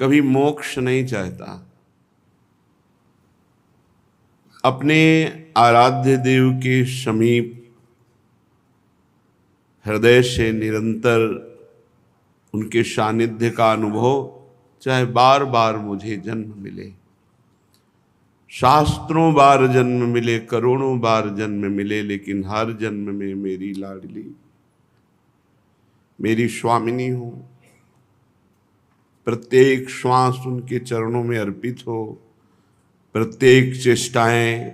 कभी मोक्ष नहीं चाहता। अपने आराध्य देव के समीप हृदय से निरंतर उनके सानिध्य का अनुभव, चाहे बार बार मुझे जन्म मिले, शास्त्रों बार जन्म मिले, करोड़ों बार जन्म मिले, लेकिन हर जन्म में मेरी लाडली, मेरी स्वामिनी हो। प्रत्येक श्वास उनके चरणों में अर्पित हो, प्रत्येक चेष्टाएं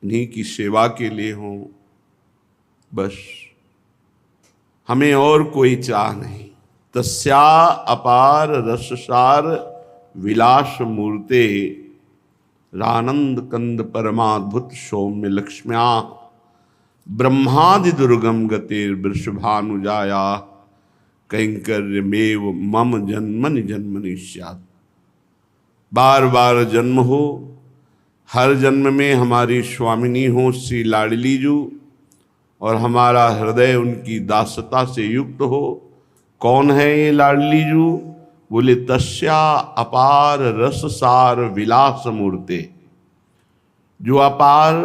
उन्हीं की सेवा के लिए हो। बस हमें और कोई चाह नहीं। तस्या अपार रससार विलास मूर्ते रानंद कंद परमाद्भुत सौम्य लक्ष्म्या ब्रह्मादि दुर्गम गतिर वृषभानुजाया कैंकर्यमेव मम जन्मनि जन्मनि स्यात्। बार बार जन्म हो, हर जन्म में हमारी स्वामिनी हो श्री लाडली जू, और हमारा हृदय उनकी दासता से युक्त हो। कौन है ये लाडली जू? बोले तस्या अपार रससार विलास मूर्ते। जो अपार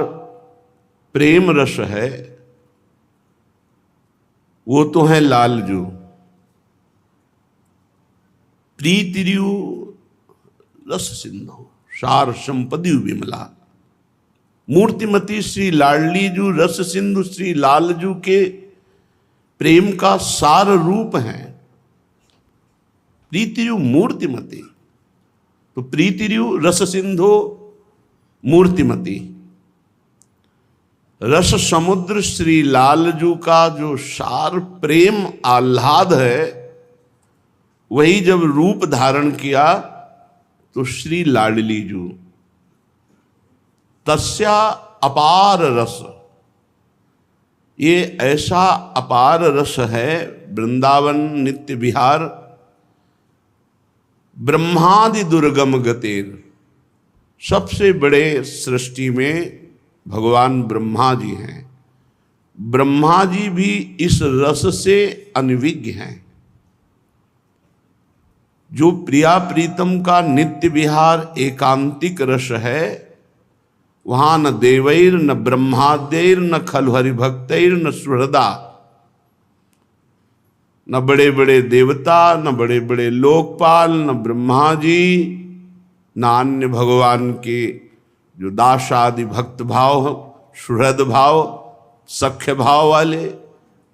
प्रेम रस है वो तो है लालजू। प्रीतिरु रस सिंधु सार संपदि विमला। मूर्तिमती श्री लाडली जू रस सिंधु श्री लालजू के प्रेम का सार रूप है। प्रीतिरु मूर्तिमती, तो प्रीतिरु रस सिंधु मूर्तिमती। रस समुद्र श्री लालजू का जो सार प्रेम आह्लाद है, वही जब रूप धारण किया तो श्री लाडली जू। तस्या अपार रस, ये ऐसा अपार रस है। वृंदावन नित्य विहार ब्रह्मादि दुर्गम गतिर, सबसे बड़े सृष्टि में भगवान ब्रह्मा जी हैं। ब्रह्मा जी भी इस रस से अनविज्ञ हैं। जो प्रिया प्रीतम का नित्य विहार एकांतिक रस है, वहां न देवैर न ब्रह्मादेर न खलु हरिभक्तैर न सुहृदा। न बड़े बड़े देवता, न बड़े बड़े लोकपाल, न ब्रह्मा जी, न अन्य भगवान के जो दास आदि भक्त भाव, सुहृद भाव, सख्य भाव वाले,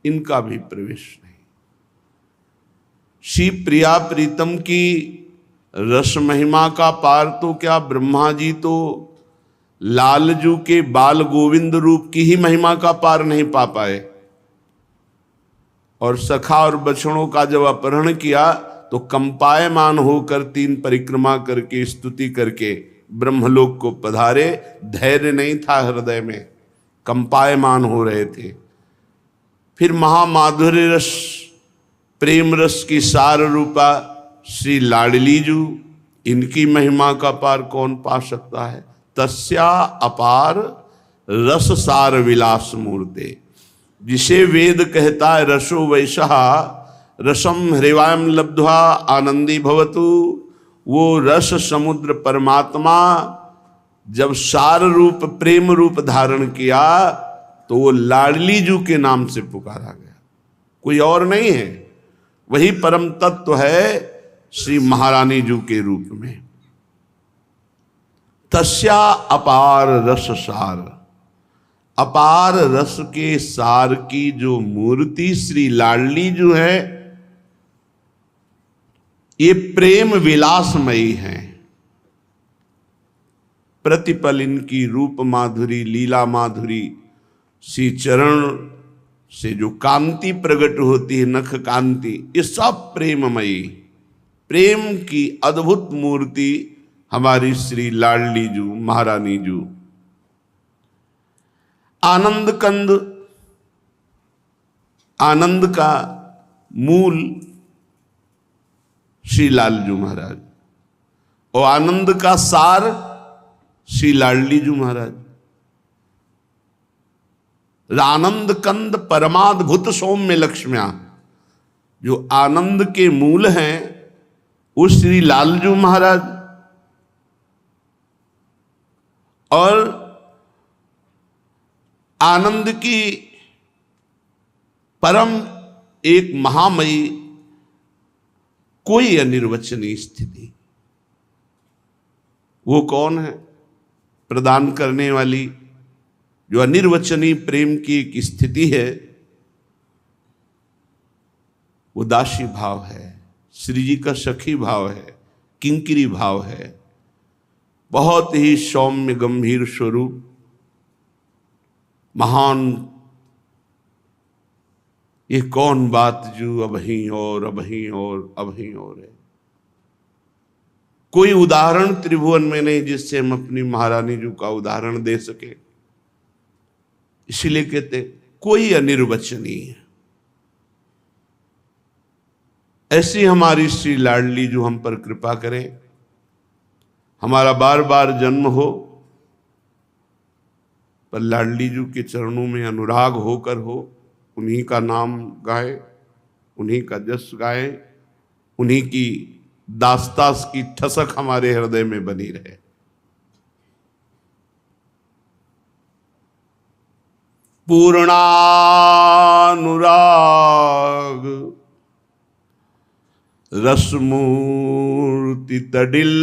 इनका भी प्रवेश नहीं। श्री प्रिया प्रीतम की रस महिमा का पार तो क्या, ब्रह्मा जी तो लालजू के बाल गोविंद रूप की ही महिमा का पार नहीं पा पाए। और सखा और बछड़ों का जब अपहरण किया तो कंपायमान होकर 3 परिक्रमा करके स्तुति करके ब्रह्मलोक को पधारे। धैर्य नहीं था हृदय में, कंपायमान हो रहे थे। फिर महामाधुर्य रस प्रेम रस की सार रूपा श्री लाडली जू, इनकी महिमा का पार कौन पा सकता है। तस्या अपार रस सार विलास मूर्ते, जिसे वेद कहता है रसो वैसा रसम हृवायम लब्ध्वा आनंदी भवतु। वो रस समुद्र परमात्मा जब सार रूप प्रेम रूप धारण किया तो वो लाडली जू के नाम से पुकारा गया, कोई और नहीं है। वही परम तत्व है श्री महारानी जू के रूप में। तस्या अपार रस सार, अपार रस के सार की जो मूर्ति श्री लाडली जू है, ये प्रेम विलासमयी है। प्रतिपल इनकी रूप माधुरी, लीला माधुरी, श्री चरण से जो कांति प्रकट होती है, नख कांति, ये सब प्रेममयी, प्रेम की अद्भुत मूर्ति हमारी श्री लाडली जू महारानी जू। आनंद कंद, आनंद का मूल श्री लालजू महाराज, और आनंद का सार श्री लाडली जू महाराज। आनंद कंद परमाद्भुत सौम्य लक्ष्म्या, जो आनंद के मूल हैं उस श्री लालजू महाराज और आनंद की परम एक महामयी कोई अनिर्वचनीय स्थिति। वो कौन है? प्रदान करने वाली जो अनिर्वचनीय प्रेम की एक स्थिति है, वो दासी भाव है, श्री जी का सखी भाव है, किंकिरी भाव है, बहुत ही सौम्य गंभीर स्वरूप, महान। ये कौन बात जो अबहीं और अबहीं और अबहीं और है। कोई उदाहरण त्रिभुवन में नहीं जिससे हम अपनी महारानी जी का उदाहरण दे सके। इसीलिए कहते कोई अनिर्वचनीय है। ऐसी हमारी श्री लाडली जो हम पर कृपा करें, हमारा बार बार जन्म हो पर लाडली जी के चरणों में अनुराग होकर हो, उन्हीं का नाम गाए, उन्हीं का जस गाए, उन्हीं की दास्तास की ठसक हमारे हृदय में बनी रहे। पूर्णानुराग रसमूर्ति तडिल्लताभाम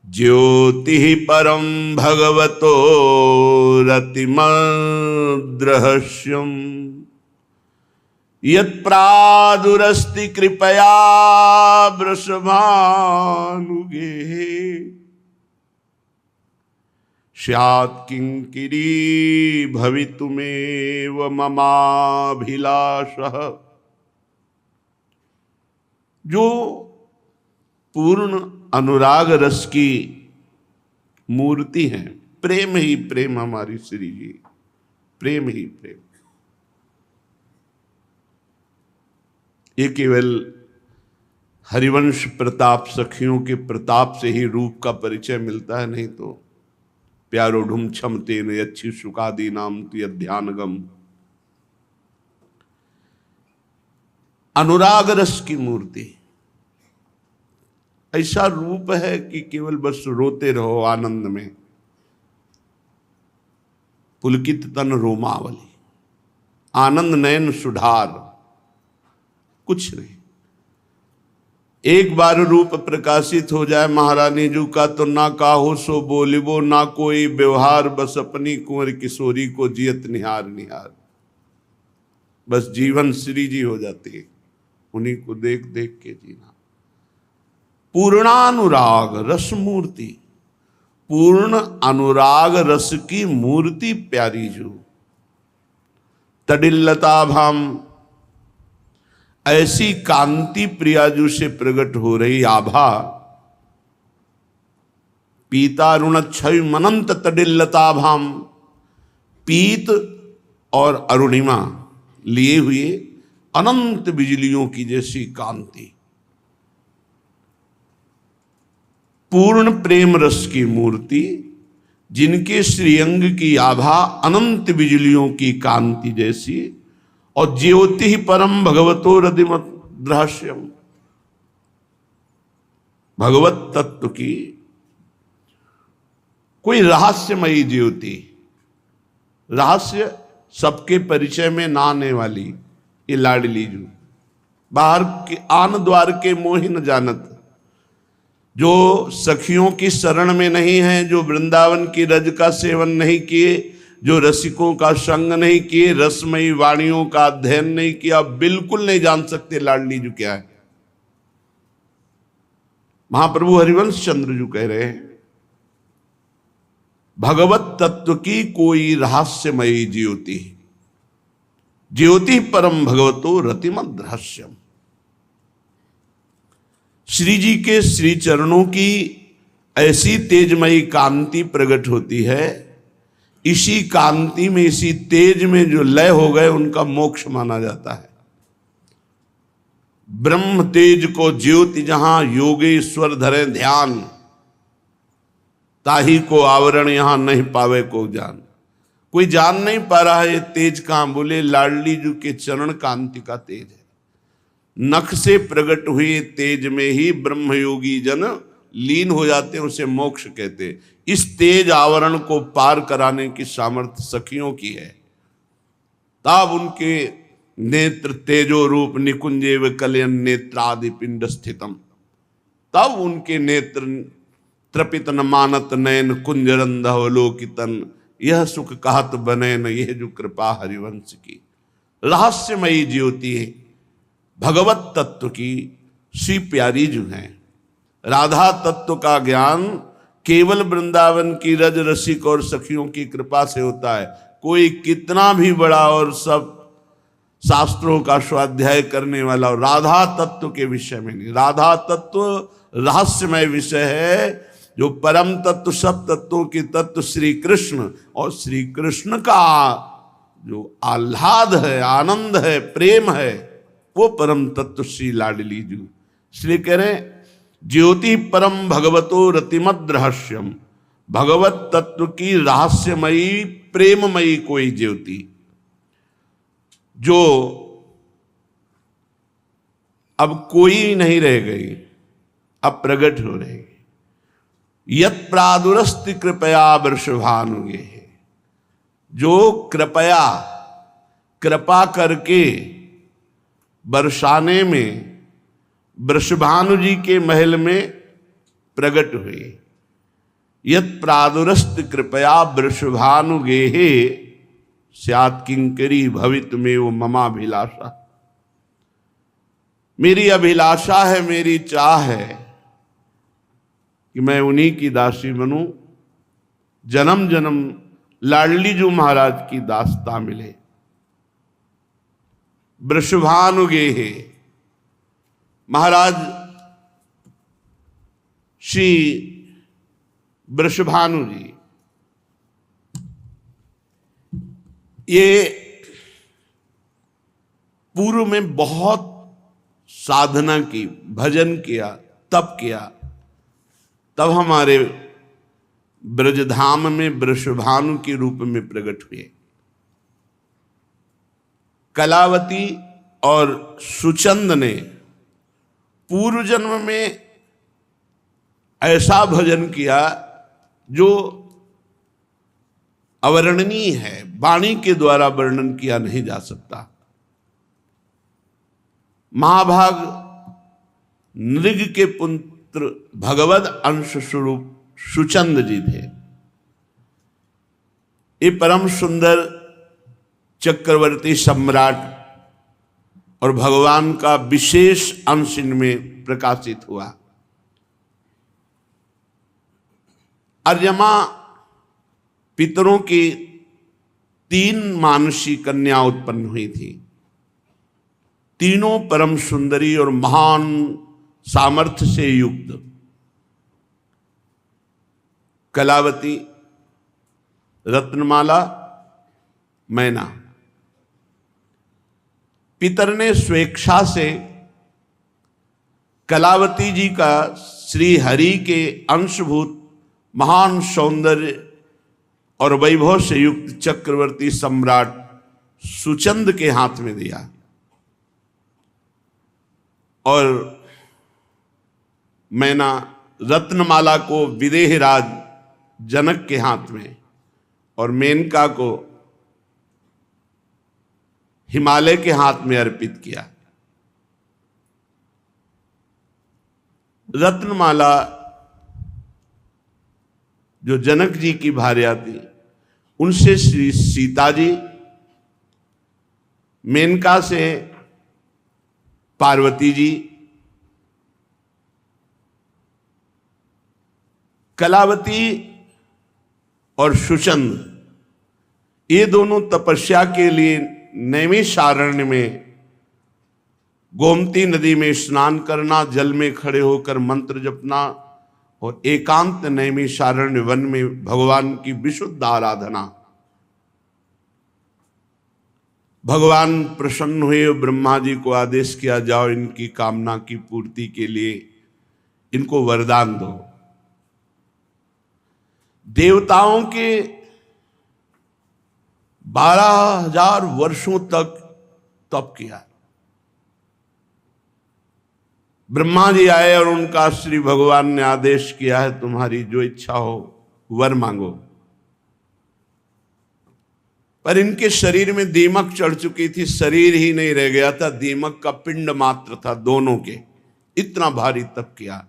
ज्योति परम भगवतो रतिमद्रहस्यम यत्प्रादुरस्ति कृपया वृषभानुगे स्यात् किंकिरी भवितुमेव ममाभिलाषः। जो पूर्ण अनुराग रस की मूर्ति है, प्रेम ही प्रेम हमारी श्री जी, प्रेम ही प्रेम। ये केवल हरिवंश प्रताप सखियों के प्रताप से ही रूप का परिचय मिलता है, नहीं तो प्यारो ढूम छम तेन अच्छी सुखादी नाम ध्यानगम। अनुराग रस की मूर्ति, ऐसा रूप है कि केवल बस रोते रहो आनंद में। पुलकित तन रोमावली, आनंद नयन सुधार, कुछ नहीं। एक बार रूप प्रकाशित हो जाए महारानी जी का तो ना काहो सो बोलिबो, ना कोई व्यवहार, बस अपनी कुंवर किशोरी को जियत निहार निहार। बस जीवन श्री जी हो जाती है, उन्हीं को देख देख के जीना। पूर्णानुराग रस मूर्ति, पूर्ण अनुराग रस की मूर्ति प्यारी जो तडिल्लता भाम, ऐसी कांति प्रियाजू से प्रकट हो रही आभा। पीतारुण क्षय मनंत तडिल्लता भाम, पीत और अरुणिमा लिए हुए अनंत बिजलियों की जैसी कांति। पूर्ण प्रेम रस की मूर्ति, जिनके श्रीअंग की आभा अनंत बिजलियों की कांति जैसी, और ज्योति ही परम भगवतो रतिमत रहस्यम, भगवत तत्व की कोई रहस्यमयी ज्योति। रहस्य सबके परिचय में ना आने वाली ये लाडली जू, बाहर के आन द्वार के मोहि न जानत। जो सखियों की शरण में नहीं है, जो वृंदावन की रज का सेवन नहीं किए, जो रसिकों का संग नहीं किए, रसमयी वाणियों का अध्ययन नहीं किया, बिल्कुल नहीं जान सकते लाडली जी क्या है। महाप्रभु हरिवंश चंद्र जी कह रहे हैं, भगवत तत्व की कोई रहस्यमयी ज्योति, ज्योति परम भगवतो रतिमद रहस्यम। श्री जी के श्री चरणों की ऐसी तेजमयी कांति प्रकट होती है, इसी कांति में, इसी तेज में जो लय हो गए उनका मोक्ष माना जाता है। ब्रह्म तेज को ज्योति जहां योगेश्वर धरे ध्यान, ताही को आवरण यहां नहीं पावे को जान। कोई जान नहीं पा रहा है ये तेज कहां, बोले लाडली जी के चरण कांति का तेज है। नख से प्रकट हुए तेज में ही ब्रह्मयोगी जन लीन हो जाते हैं, उसे मोक्ष कहते हैं। इस तेज आवरण को पार कराने की सामर्थ्य सखियों की है। तब उनके नेत्र तेजो रूप निकुंजेव कलयन नेत्रादि पिंड स्थितम, तब उनके नेत्र त्रपित न मानत नयन कुंजरंधवलोकितन, यह सुख कहत बने न यह जो कृपा हरिवंश की। रहस्यमयी ज्योति भगवत तत्व की श्री प्यारी जो है, राधा तत्व का ज्ञान केवल वृंदावन की रज रसिक और सखियों की कृपा से होता है। कोई कितना भी बड़ा और सब शास्त्रों का स्वाध्याय करने वाला और राधा तत्व के विषय में नहीं। राधा तत्व रहस्यमय विषय है, जो परम तत्व सब तत्वों के तत्व श्री कृष्ण, और श्री कृष्ण का जो आह्लाद है, आनंद है, प्रेम है, वो परम तत्व श्री लाडली जी। इसलिए कह रहे ज्योति परम भगवतो रतिमद रहस्यम, भगवत तत्व की रहस्यमयी प्रेममयी कोई ज्योति जो अब कोई नहीं रह गई, अब प्रकट हो रहेगी। यत प्रादुरस्ति कृपया वृषभानुगे, जो कृपा करके बरसाने में वृषभानु जी के महल में प्रकट हुए। यत प्रादुरस्ति कृपया वृषभानुगे स्यात् किंकरी भवित में वो ममाभिलाषा, मेरी अभिलाषा है, मेरी चाह है कि मैं उन्हीं की दासी बनूं, जन्म जन्म लाडली जो महाराज की दासता मिले। वृषभानुगे महाराज श्री वृषभानु जी, ये पूर्व में बहुत साधना की, भजन किया, तप किया, तब हमारे ब्रजधाम में वृषभानु के रूप में प्रकट हुए। कलावती और सुचंद ने पूर्व जन्म में ऐसा भजन किया जो अवर्णनीय है, वाणी के द्वारा वर्णन किया नहीं जा सकता। महाभाग नृग के पुत्र भगवद अंश स्वरूप सुचंद जी थे। ये परम सुंदर चक्रवर्ती सम्राट और भगवान का विशेष अंश इनमें प्रकाशित हुआ। अर्यमा पितरों की 3 मानसी कन्या उत्पन्न हुई थी, तीनों परम सुंदरी और महान सामर्थ्य से युक्त। कलावती, रत्नमाला, मैना। पितर ने स्वेच्छा से कलावती जी का श्री हरि के अंशभूत महान सौंदर्य और वैभव से युक्त चक्रवर्ती सम्राट सुचंद के हाथ में दिया, और मैना रत्नमाला को विदेहराज जनक के हाथ में, और मेनका को हिमालय के हाथ में अर्पित किया। रत्नमाला जो जनक जी की भार्या थी, उनसे श्री सीता जी, मेनका से पार्वती जी, कलावती और सुचंद, ये दोनों तपस्या के लिए नैमिषारण्य में गोमती नदी में स्नान करना, जल में खड़े होकर मंत्र जपना और एकांत नैमिषारण्य वन में भगवान की विशुद्ध आराधना। भगवान प्रसन्न हुए, ब्रह्मा जी को आदेश किया, जाओ इनकी कामना की पूर्ति के लिए इनको वरदान दो। देवताओं के 12,000 वर्षों तक तप किया, ब्रह्मा जी आए और उनका श्री भगवान ने आदेश किया है तुम्हारी जो इच्छा हो वर मांगो। पर इनके शरीर में दीमक चढ़ चुकी थी, शरीर ही नहीं रह गया था, दीमक का पिंड मात्र था दोनों के। इतना भारी तप किया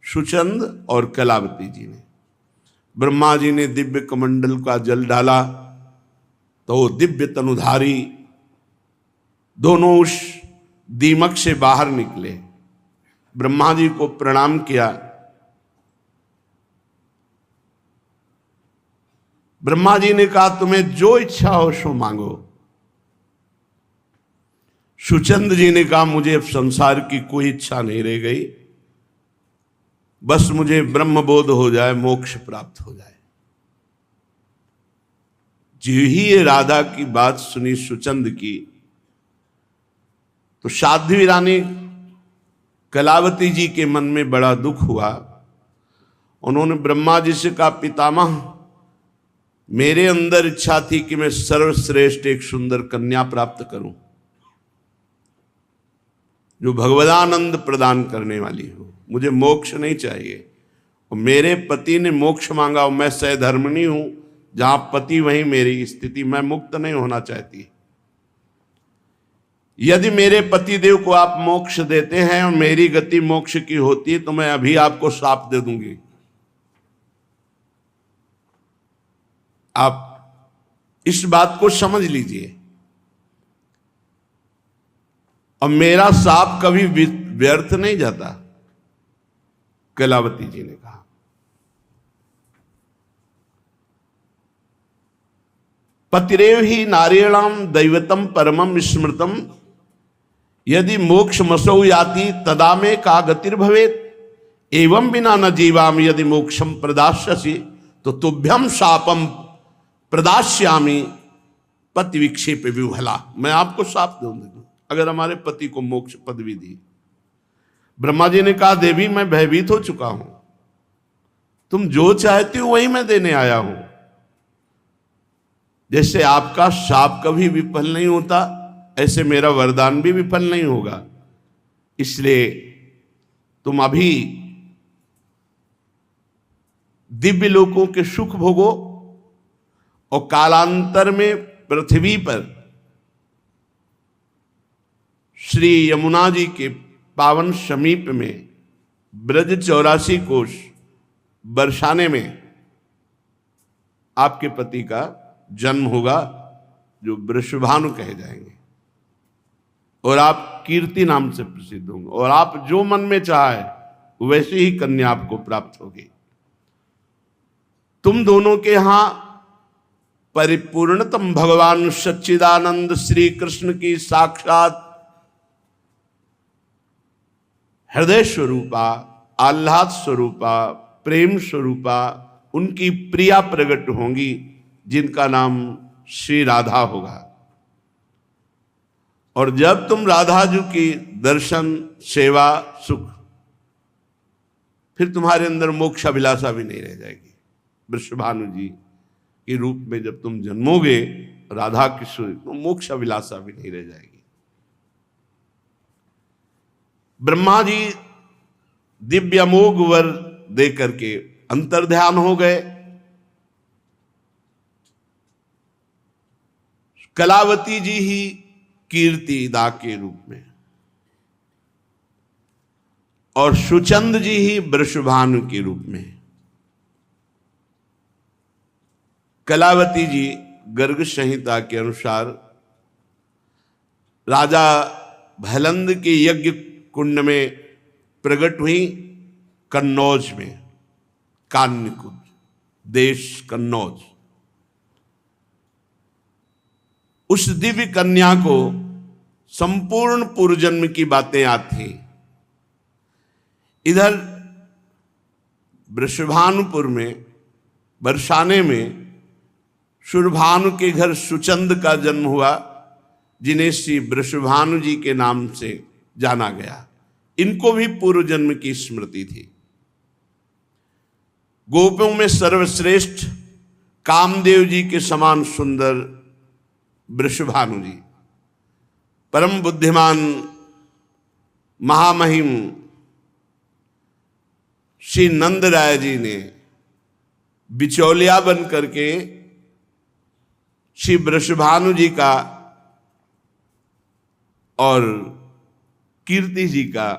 सुचंद और कलावती जी ने। ब्रह्मा जी ने दिव्य कमंडल का जल डाला तो वो दिव्य तनुधारी दोनों उस दीमक से बाहर निकले। ब्रह्मा जी को प्रणाम किया। ब्रह्मा जी ने कहा तुम्हें जो इच्छा हो सो मांगो। सुचंद जी ने कहा मुझे अब संसार की कोई इच्छा नहीं रह गई, बस मुझे ब्रह्मबोध हो जाए, मोक्ष प्राप्त हो जाए। जो ही ये राधा की बात सुनी सुचंद की, तो साध्वी रानी कलावती जी के मन में बड़ा दुख हुआ। उन्होंने ब्रह्मा जी से कहा पितामह, मेरे अंदर इच्छा थी कि मैं सर्वश्रेष्ठ एक सुंदर कन्या प्राप्त करूं जो भगवदानंद प्रदान करने वाली हो। मुझे मोक्ष नहीं चाहिए। और मेरे पति ने मोक्ष मांगा और मैं सहधर्मिणी हूं, जहां पति वहीं मेरी स्थिति, मैं मुक्त नहीं होना चाहती। यदि मेरे पति देव को आप मोक्ष देते हैं और मेरी गति मोक्ष की होती है तो मैं अभी आपको श्राप दे दूंगी। आप इस बात को समझ लीजिए। और मेरा श्राप कभी व्यर्थ नहीं जाता, कलावती जी ने कहा। पतिरेव ही नारायणाम दैवतम परमम स्मृतम यदि मोक्ष मसौ याति तदा में का गतिर्भवेत एवं बिना न जीवाम यदि मोक्षम प्रदास्यसि तो तुभ्यम शापम प्रदास्यामि पति विक्षेप विह्वला। मैं आपको शाप दूंगा अगर हमारे पति को मोक्ष पदवी दी। ब्रह्मा जी ने कहा देवी मैं भयभीत हो चुका हूं, तुम जो चाहती हो वही मैं देने आया हूं। जैसे आपका शाप कभी विफल नहीं होता, ऐसे मेरा वरदान भी विफल नहीं होगा। इसलिए तुम अभी दिव्य लोकों के सुख भोगो और कालांतर में पृथ्वी पर श्री यमुना जी के पावन समीप में ब्रज 84 कोष बरसाने में आपके पति का जन्म होगा, जो वृषभानु कहे जाएंगे, और आप कीर्ति नाम से प्रसिद्ध होंगे, और आप जो मन में चाहे वैसे ही कन्या आपको प्राप्त होगी। तुम दोनों के यहां परिपूर्णतम भगवान सच्चिदानंद श्री कृष्ण की साक्षात हृदय स्वरूपा, आह्लाद स्वरूपा, प्रेम स्वरूपा उनकी प्रिया प्रकट होंगी, जिनका नाम श्री राधा होगा। और जब तुम राधा जी की दर्शन, सेवा, सुख, फिर तुम्हारे अंदर मोक्ष अभिलाषा भी नहीं रह जाएगी। वृषभानु जी के रूप में जब तुम जन्मोगे राधा किशोर, तो मोक्ष अभिलाषा भी नहीं रह जाएगी। ब्रह्मा जी दिव्य अमोघ वर दे करके अंतर्ध्यान हो गए। कलावती जी ही कीर्ति दा के रूप में और सुचंद जी ही वृषभानु के रूप में। कलावती जी गर्ग संहिता के अनुसार राजा भलंद के यज्ञ कुंड में प्रकट हुई, कन्नौज में, कान्यकुंज देश कन्नौज। उस दिव्य कन्या को संपूर्ण पूर्वजन्म की बातें याद थी। इधर वृषभानुपुर में, बरसाने में सुरभानु के घर सुचंद का जन्म हुआ, जिन्हें श्री वृषभानु जी के नाम से जाना गया। इनको भी पूर्व जन्म की स्मृति थी। गोपियों में सर्वश्रेष्ठ कामदेव जी के समान सुंदर वृषभानु जी, परम बुद्धिमान महामहिम श्री नंद राय जी ने बिचौलिया बन करके श्री वृषभानु जी का और कीर्ति जी का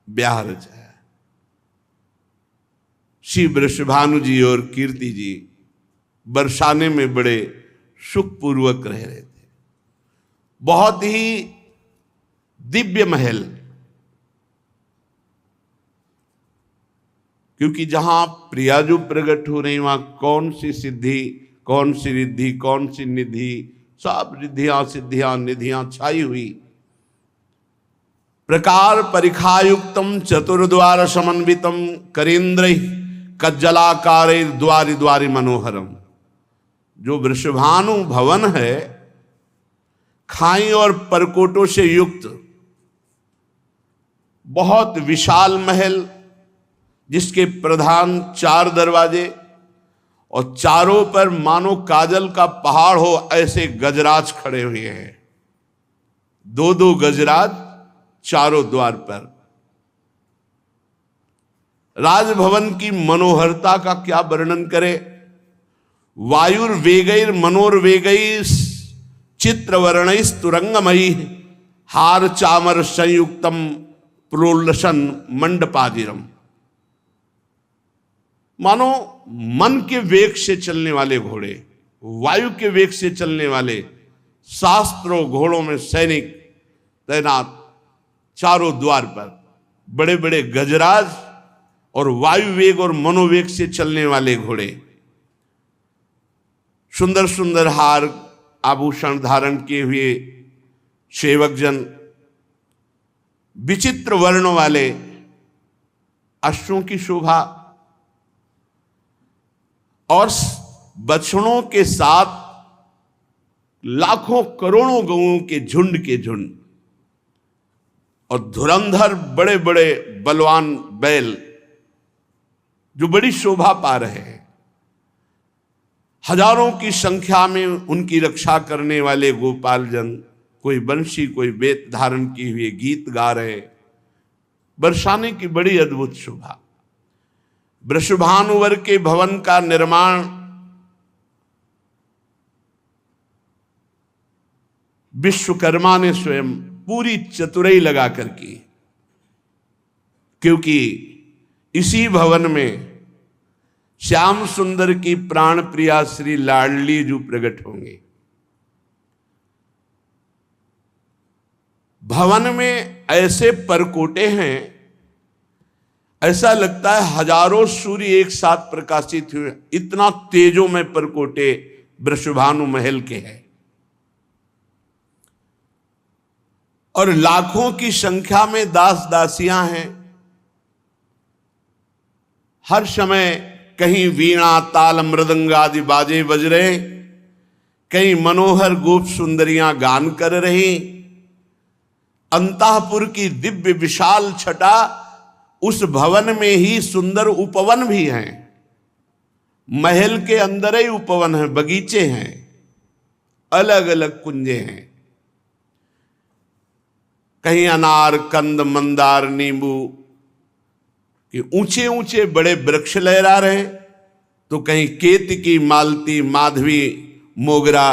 ब्याह रचाया। श्री वृषभानु जी और कीर्ति जी बरसाने में बड़े सुखपूर्वक रह रहे थे। बहुत ही दिव्य महल, क्योंकि जहां प्रिया जो प्रकट हो रही वहां कौन सी सिद्धि, कौन सी रिद्धि, कौन सी निधि, सब रिद्धियां सिद्धियां निधियां छाई हुई। प्रकार परिखायुक्तम चतुर्द्वार समन्वितम करेन्द्र कज्जलाकार द्वारि द्वारि मनोहरम। जो वृषभानु भवन है, खाई और परकोटों से युक्त बहुत विशाल महल, जिसके प्रधान 4 दरवाजे और चारों पर मानो काजल का पहाड़ हो ऐसे गजराज खड़े हुए हैं। 2-2 गजराज चारों द्वार पर। राजभवन की मनोहरता का क्या वर्णन करे। वायुर्वेगैर मनोर्वेगैर चित्रवर्णैः तुरंगमयी हार चामर संयुक्तम प्रोल्लसन मंडपादिरम। मानो मन के वेग से चलने वाले घोड़े, वायु के वेग से चलने वाले शास्त्रों घोड़ों में सैनिक तैनात, चारों द्वार पर बड़े बड़े गजराज और वायु वेग और मनोवेग से चलने वाले घोड़े, सुंदर सुंदर हार आभूषण धारण किए हुए सेवकजन, विचित्र वर्ण वाले अश्वों की शोभा और बछड़ों के साथ लाखों करोड़ों गौओं के झुंड और धुरंधर बड़े बड़े बलवान बैल जो बड़ी शोभा पा रहे हैं। हजारों की संख्या में उनकी रक्षा करने वाले गोपालजन, कोई बंशी कोई बेत धारण किए हुए गीत गा रहे। बरसाने की बड़ी अद्भुत शोभा। वृषभानुवर के भवन का निर्माण विश्वकर्मा ने स्वयं पूरी चतुराई लगाकर की, क्योंकि इसी भवन में श्याम सुंदर की प्राण प्रिया श्री लाडली जो प्रकट होंगे। भवन में ऐसे परकोटे हैं, ऐसा लगता है हजारों सूर्य एक साथ प्रकाशित हुए, इतना तेजों में परकोटे वृषभानु महल के हैं। और लाखों की संख्या में दास दासियां हैं। हर समय कहीं वीणा ताल मृदंग आदि बाजे बज रहे, कहीं मनोहर गोप सुंदरियां गान कर रही। अंतःपुर की दिव्य विशाल छटा, उस भवन में ही सुंदर उपवन भी हैं। महल के अंदर ही उपवन है, बगीचे हैं, अलग अलग कुंजे हैं। कहीं अनार कंद मंदार नींबू के ऊंचे ऊंचे बड़े वृक्ष लहरा रहे, तो कहीं केतकी मालती माधवी मोगरा,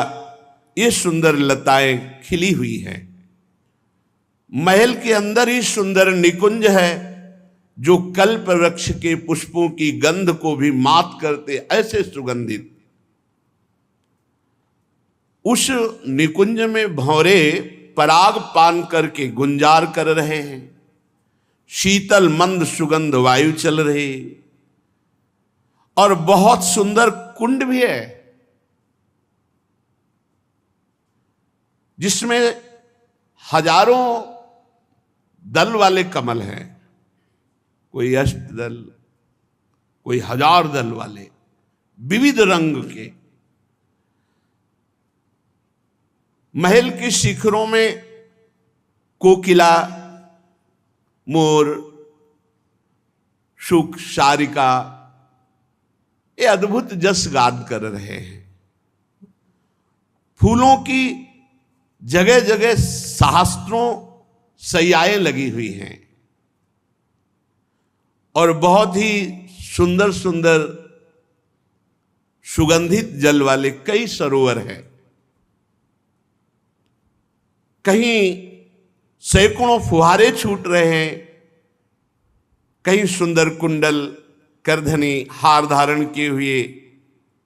ये सुंदर लताएं खिली हुई हैं। महल के अंदर ही सुंदर निकुंज है, जो कल्प वृक्ष के पुष्पों की गंध को भी मात करते, ऐसे सुगंधित। उस निकुंज में भंवरे पराग पान करके गुंजार कर रहे हैं। शीतल मंद सुगंध वायु चल रही, और बहुत सुंदर कुंड भी है, जिसमें हजारों दल वाले कमल हैं। कोई अष्ट दल, कोई 1000 दल वाले, विविध रंग के। महल के शिखरों में कोकिला, मोर, शुक, शारिका ये अद्भुत जस गान कर रहे हैं। फूलों की जगह जगह सहस्त्रों सैयाएं लगी हुई हैं, और बहुत ही सुंदर सुंदर सुगंधित जल वाले कई सरोवर हैं। कहीं सैकड़ों फुहारे छूट रहे हैं, कहीं सुंदर कुंडल करधनी हार धारण किए हुए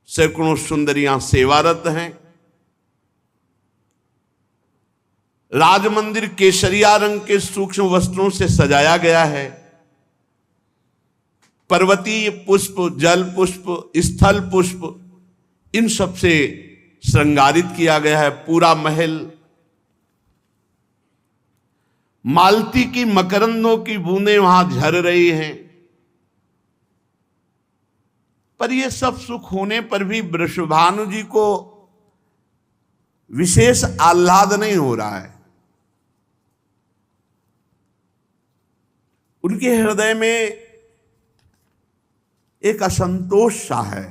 सैकड़ों सुंदरियां सेवारत हैं। राजमंदिर केसरिया रंग के सूक्ष्म वस्त्रों से सजाया गया है। पर्वतीय पुष्प, जल पुष्प, स्थल पुष्प, इन सब से श्रृंगारित किया गया है पूरा महल। मालती की मकरंदों की बूंदें वहां झर रही हैं। पर यह सब सुख होने पर भी वृषभानु जी को विशेष आह्लाद नहीं हो रहा है। उनके हृदय में एक असंतोष सा है।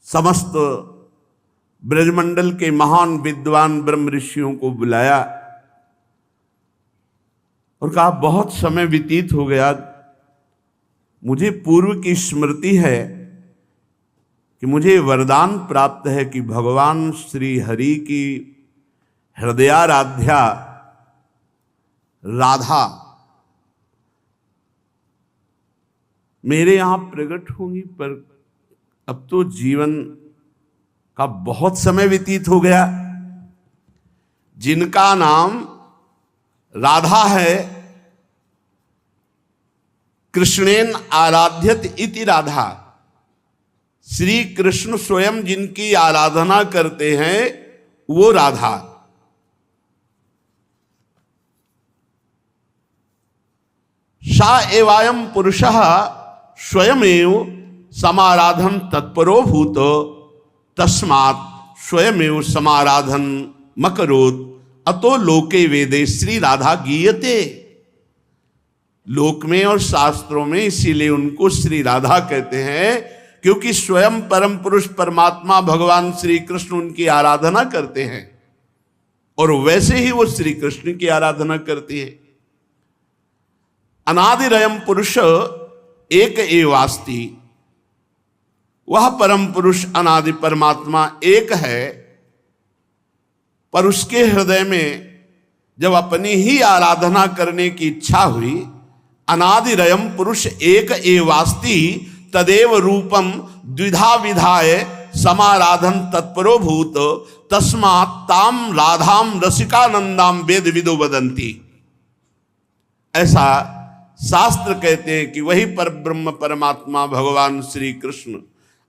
समस्त ब्रजमंडल के महान विद्वान ब्रह्म ऋषियों को बुलाया और कहा, बहुत समय व्यतीत हो गया, मुझे पूर्व की स्मृति है कि मुझे वरदान प्राप्त है कि भगवान श्री हरि की हृदयाराध्या राधा मेरे यहां प्रकट होंगी, पर अब तो जीवन का बहुत समय व्यतीत हो गया। जिनका नाम राधा है, कृष्णेन आराध्यत इति राधा, श्री कृष्ण स्वयं जिनकी आराधना करते हैं वो राधा। सा एवायम पुरुषः स्वयमेव समाराधन तत्परो भूत तस्मात् स्वयमेव समाराधन मकरोत् अतो लोके वेदे श्री राधा गीयते। लोक में और शास्त्रों में इसीलिए उनको श्री राधा कहते हैं क्योंकि स्वयं परम पुरुष परमात्मा भगवान श्री कृष्ण उनकी आराधना करते हैं और वैसे ही वो श्री कृष्ण की आराधना करती है। अनादिरयम पुरुष एक एवास्ति, वह परम पुरुष अनादि परमात्मा एक है, पर उसके हृदय में जब अपनी ही आराधना करने की इच्छा हुई, अनादिरयम पुरुष एक एवास्ति तदेव रूपम द्विधा विधाय समाराधन तत्परो भूत तस्मात् ताम राधाम रसिकानंदाम वेद विदो वदंती। ऐसा शास्त्र कहते हैं कि वही पर ब्रह्म परमात्मा भगवान श्री कृष्ण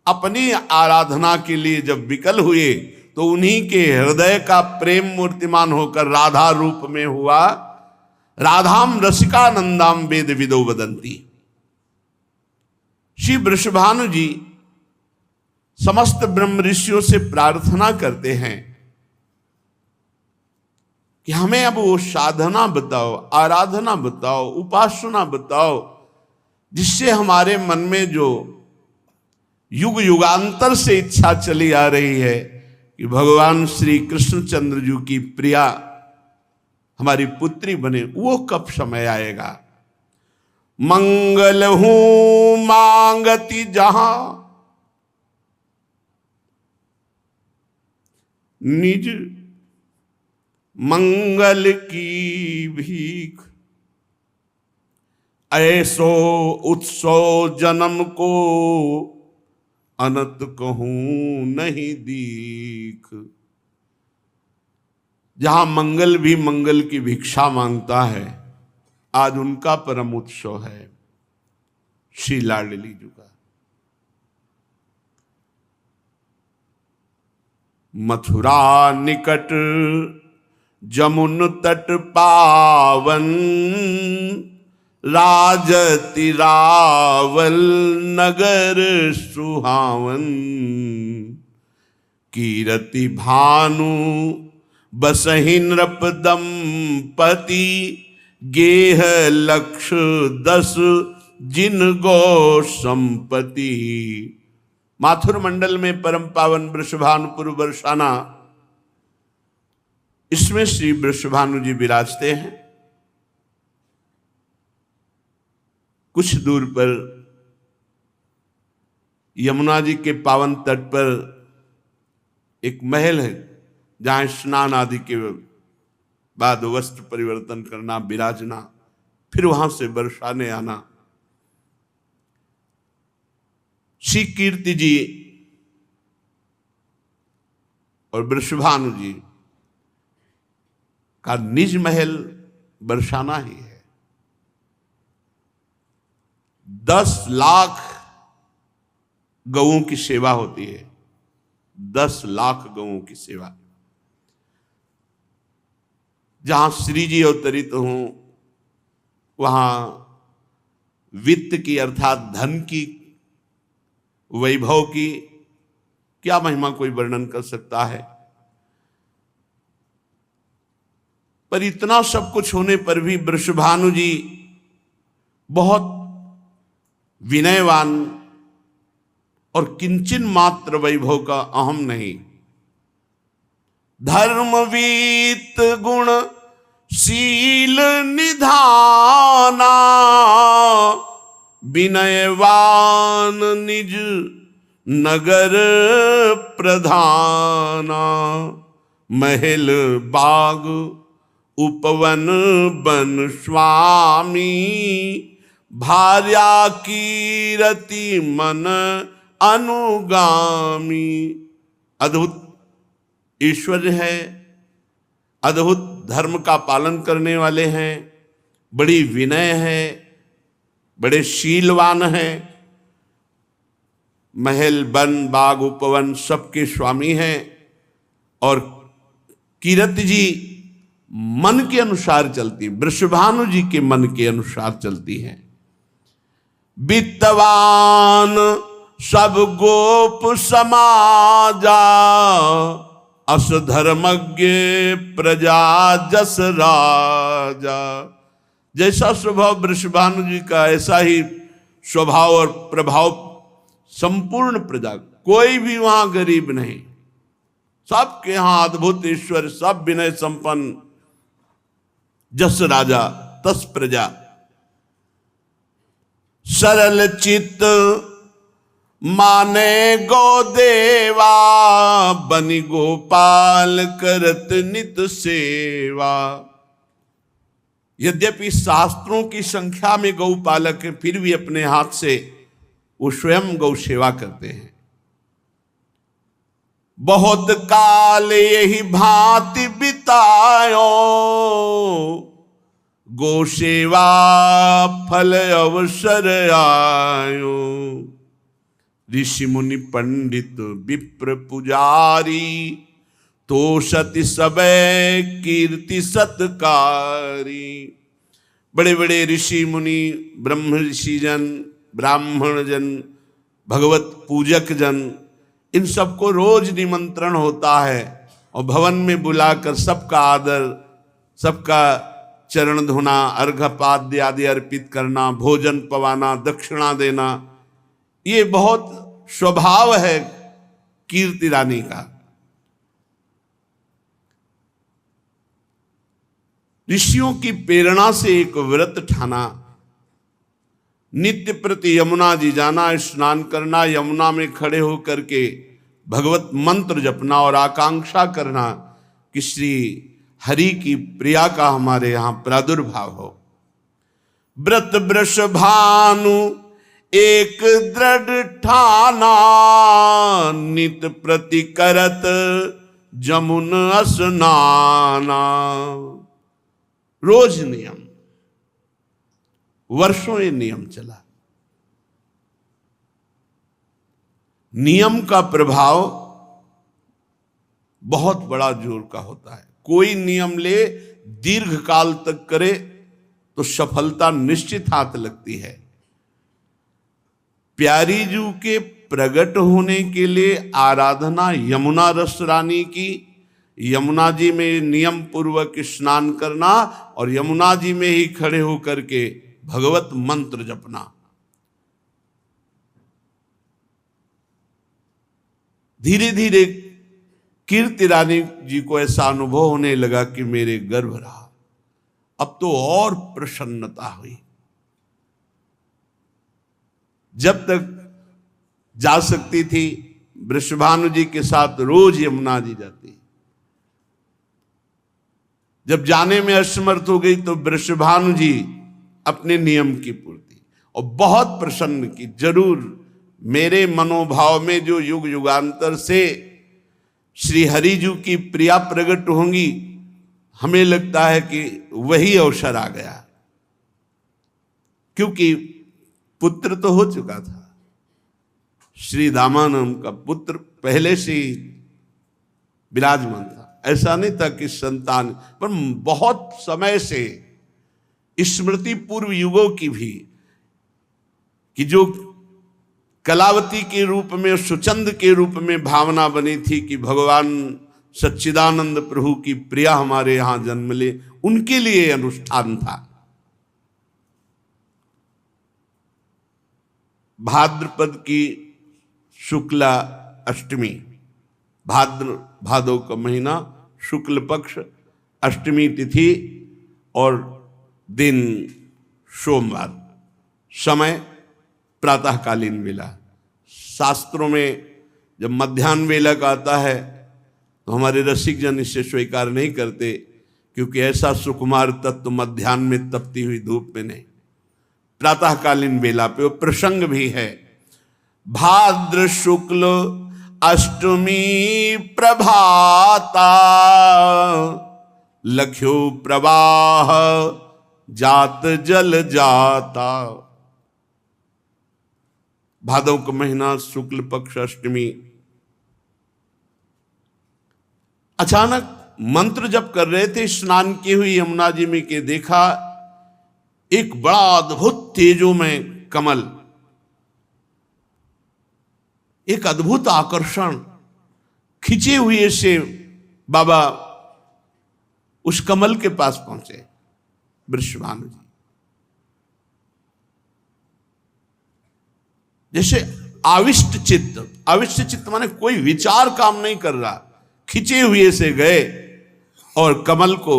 अपनी आराधना के लिए जब विकल हुए तो उन्हीं के हृदय का प्रेम मूर्तिमान होकर राधा रूप में हुआ। राधाम रसिकानंदाम वेद विदो वदंती। श्री वृषभानु जी समस्त ब्रह्म ऋषियों से प्रार्थना करते हैं कि हमें अब वो साधना बताओ, आराधना बताओ, उपासना बताओ, जिससे हमारे मन में जो युग युगांतर से इच्छा चली आ रही है कि भगवान श्री कृष्णचंद्र जी की प्रिया हमारी पुत्री बने, वो कब समय आएगा। मंगल हूं मांगती जहां निज मंगल की भीख, ऐसो उत्सव जन्म को अनंत कहूं नहीं दीख। जहां मंगल भी मंगल की भिक्षा मांगता है, आज उनका परम उत्सव है श्री लाडली जी का। मथुरा निकट जमुन तट पावन, राजति रावल नगर सुहावन। कीरति भानु बसहि नृप दंपति, गेह लक्ष 10 जिन गो संपति। माथुर मंडल में परम पावन वृषभानुपुर बरसाना, इसमें श्री वृषभानु जी विराजते हैं। कुछ दूर पर यमुना जी के पावन तट पर एक महल है, जहां स्नान आदि के बाद वस्त्र परिवर्तन करना, विराजना, फिर वहां से बरसाने आना। श्री कीर्ति जी और वृषभानु जी का निज महल बरसाना ही है। 10 लाख गऊं की सेवा होती है, 10 लाख गऊं की सेवा। जहां श्री जी अवतरित हों, वहां वित्त की अर्थात धन की, वैभव की क्या महिमा कोई वर्णन कर सकता है। पर इतना सब कुछ होने पर भी वृषभानु जी बहुत विनयवान और किंचन मात्र वैभव का अहम नहीं। धर्मवीत गुण शील निधाना, विनयवान निज नगर प्रधाना। महल बाग उपवन बन स्वामी, भार्या कीरति मन अनुगामी। अद्भुत ईश्वर है, अद्भुत धर्म का पालन करने वाले हैं, बड़ी विनय है, बड़े शीलवान हैं, महल वन बाग उपवन सबके स्वामी हैं। और कीरति जी मन के अनुसार चलती, वृषभानु जी के मन के अनुसार चलती हैं। वित्तवान सब गोप समाजा, अस धर्मज्ञ प्रजा जस राजा। जैसा स्वभाव वृषभानु जी का, ऐसा ही स्वभाव और प्रभाव संपूर्ण प्रजा। कोई भी वहां गरीब नहीं, सबके यहां अद्भुत ईश्वर, सब विनय संपन्न। जस राजा तस प्रजा। सरल चित्त माने गोदेवा, बनि गोपाल करत नित सेवा। यद्यपि शास्त्रों की संख्या में गौपालक है, फिर भी अपने हाथ से वो स्वयं गौ सेवा करते हैं। बहुत काल यही भांति बितायो, गो सेवा फल अवसर आयो। ऋषि मुनि पंडित विप्र पुजारी, तो सति सबे कीर्ति सत्कारी। बड़े बड़े ऋषि मुनि, ब्रह्म ऋषि जन, ब्राह्मण जन, भगवत पूजक जन, इन सबको रोज निमंत्रण होता है और भवन में बुलाकर सबका आदर, सबका चरण धोना, अर्घपाद्य आदि अर्पित करना, भोजन पवाना, दक्षिणा देना, ये बहुत स्वभाव है कीर्ति रानी का। ऋषियों की प्रेरणा से एक व्रत ठाना, नित्य प्रति यमुना जी जाना, स्नान करना, यमुना में खड़े होकर के भगवत मंत्र जपना और आकांक्षा करना कि श्री हरि की प्रिया का हमारे यहां प्रादुर्भाव हो। व्रत वृषभानु एक दृढ़ ठाना, नित प्रति करत जमुन स्नाना। रोज नियम, वर्षों ये नियम चला। नियम का प्रभाव बहुत बड़ा जोर का होता है। कोई नियम ले, दीर्घ काल तक करे तो सफलता निश्चित हाथ लगती है। प्यारी जू के प्रकट होने के लिए आराधना यमुना रस रानी की, यमुना जी में नियम पूर्वक स्नान करना और यमुना जी में ही खड़े होकर के भगवत मंत्र जपना। धीरे धीरे कीर्ति रानी जी को ऐसा अनुभव होने लगा कि मेरे गर्भ रहा। अब तो और प्रसन्नता हुई। जब तक जा सकती थी वृषभानु जी के साथ रोज यमुना जी जाती। जब जाने में असमर्थ हो गई तो वृषभानु जी अपने नियम की पूर्ति और बहुत प्रसन्न की, जरूर मेरे मनोभाव में जो युग युगांतर से श्री हरि जी की प्रिया प्रकट होंगी, हमें लगता है कि वही अवसर आ गया, क्योंकि पुत्र तो हो चुका था। श्री दामानंद का पुत्र पहले से ही विराजमान था। ऐसा नहीं था कि संतान, पर बहुत समय से स्मृति पूर्व युगों की भी, कि जो कलावती के रूप में, सुचंद के रूप में भावना बनी थी कि भगवान सच्चिदानंद प्रभु की प्रिया हमारे यहां जन्म ले, उनके लिए अनुष्ठान था। भाद्रपद की शुक्ला अष्टमी, भादव का महीना, शुक्ल पक्ष अष्टमी तिथि और दिन सोमवार, समय प्रातःकालीन वेला। शास्त्रों में जब मध्याह्न वेला का आता है तो हमारे रसिक जन इसे स्वीकार नहीं करते, क्योंकि ऐसा सुकुमार तत्व मध्याह्न में तपती हुई धूप में नहीं, प्रातःकालीन वेला पे वो प्रसंग भी है। भाद्र शुक्ल अष्टमी प्रभाता, लख्यो प्रवाह जात जल जाता। भादव का महीना, शुक्ल पक्ष अष्टमी। अचानक मंत्र जप कर रहे थे, स्नान की हुई यमुना जी में के देखा एक बड़ा अद्भुत तेजोमय कमल, एक अद्भुत आकर्षण, खिंचे हुए से बाबा उस कमल के पास पहुंचे वृषभानु जी। जैसे आविष्ट चित्त माने कोई विचार काम नहीं कर रहा, खिंचे हुए से गए और कमल को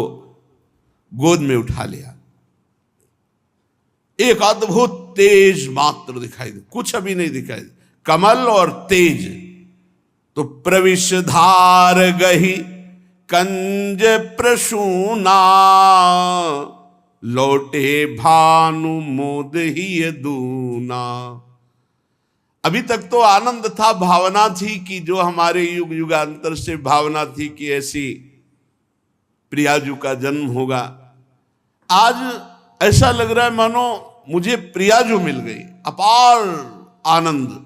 गोद में उठा लिया। एक अद्भुत तेज मात्र दिखाई दे, कुछ अभी नहीं दिखाई दे, कमल और तेज। तो प्रविश धार गही कंज प्रसूना, लौटे भानु मोद ही दूना। अभी तक तो आनंद था, भावना थी कि जो हमारे युग युगांतर से भावना थी कि ऐसी प्रियाजू का जन्म होगा। आज ऐसा लग रहा है मानो मुझे प्रियाजू मिल गई, अपार आनंद।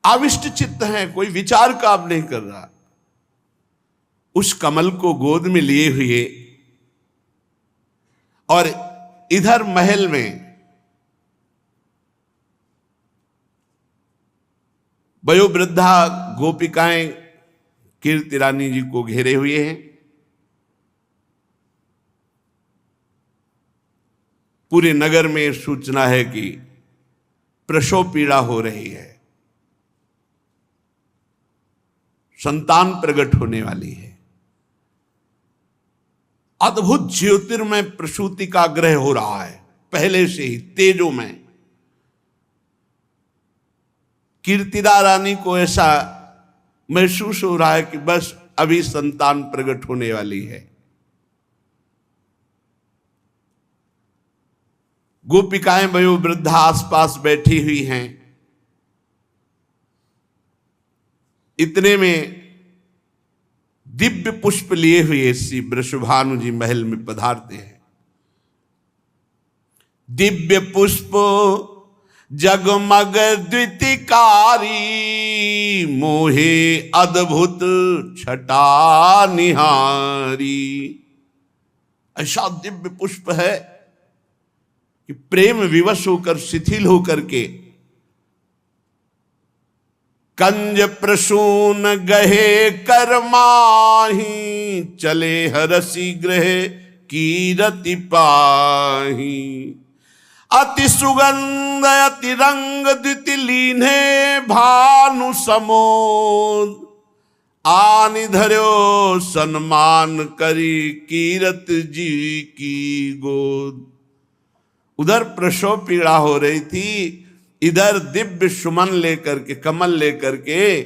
आविष्ट चित्त है, कोई विचार काम नहीं कर रहा। उस कमल को गोद में लिए हुए और इधर महल में वयोवृद्धा गोपिकाएं कीर्ति रानी जी को घेरे हुए हैं। पूरे नगर में सूचना है कि प्रसव पीड़ा हो रही है, संतान प्रकट होने वाली है। अद्भुत ज्योतिर्मय प्रसूति का ग्रह हो रहा है पहले से ही, तेजों में। कीर्तिदा रानी को ऐसा महसूस हो रहा है कि बस अभी संतान प्रकट होने वाली है। गोपिकाएं वयोवृद्धा आसपास बैठी हुई हैं। इतने में दिव्य पुष्प लिए हुए श्री वृषभानु जी महल में पधारते हैं। दिव्य पुष्प जगमग द्वितिकारी, मोहे अद्भुत छटा निहारी। ऐसा दिव्य पुष्प है कि प्रेम विवश होकर, शिथिल होकर के कंज प्रसून गहे करमाही, चले हरसी ग्रह कीरति पाही। अति सुगंध अति रंग द्युति लीन्हे भानु समोद, आनि धर्यो सन्मान करी कीरत जी की गोद। उधर प्रसव पीड़ा हो रही थी, इधर दिव्य सुमन लेकर के, कमल लेकर के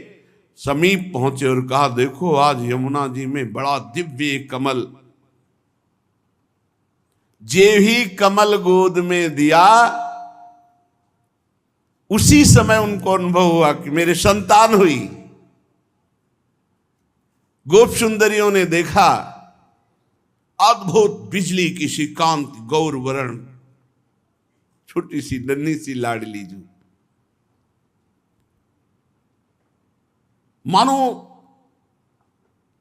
समीप पहुंचे और कहा देखो आज यमुना जी में बड़ा दिव्य कमल। जे ही कमल गोद में दिया, उसी समय उनको अनुभव हुआ कि मेरे संतान हुई। गोप सुंदरियों ने देखा अद्भुत बिजली की सी कांति, गौर वर्ण, छोटी सी नन्ही सी लाडली जो, मानो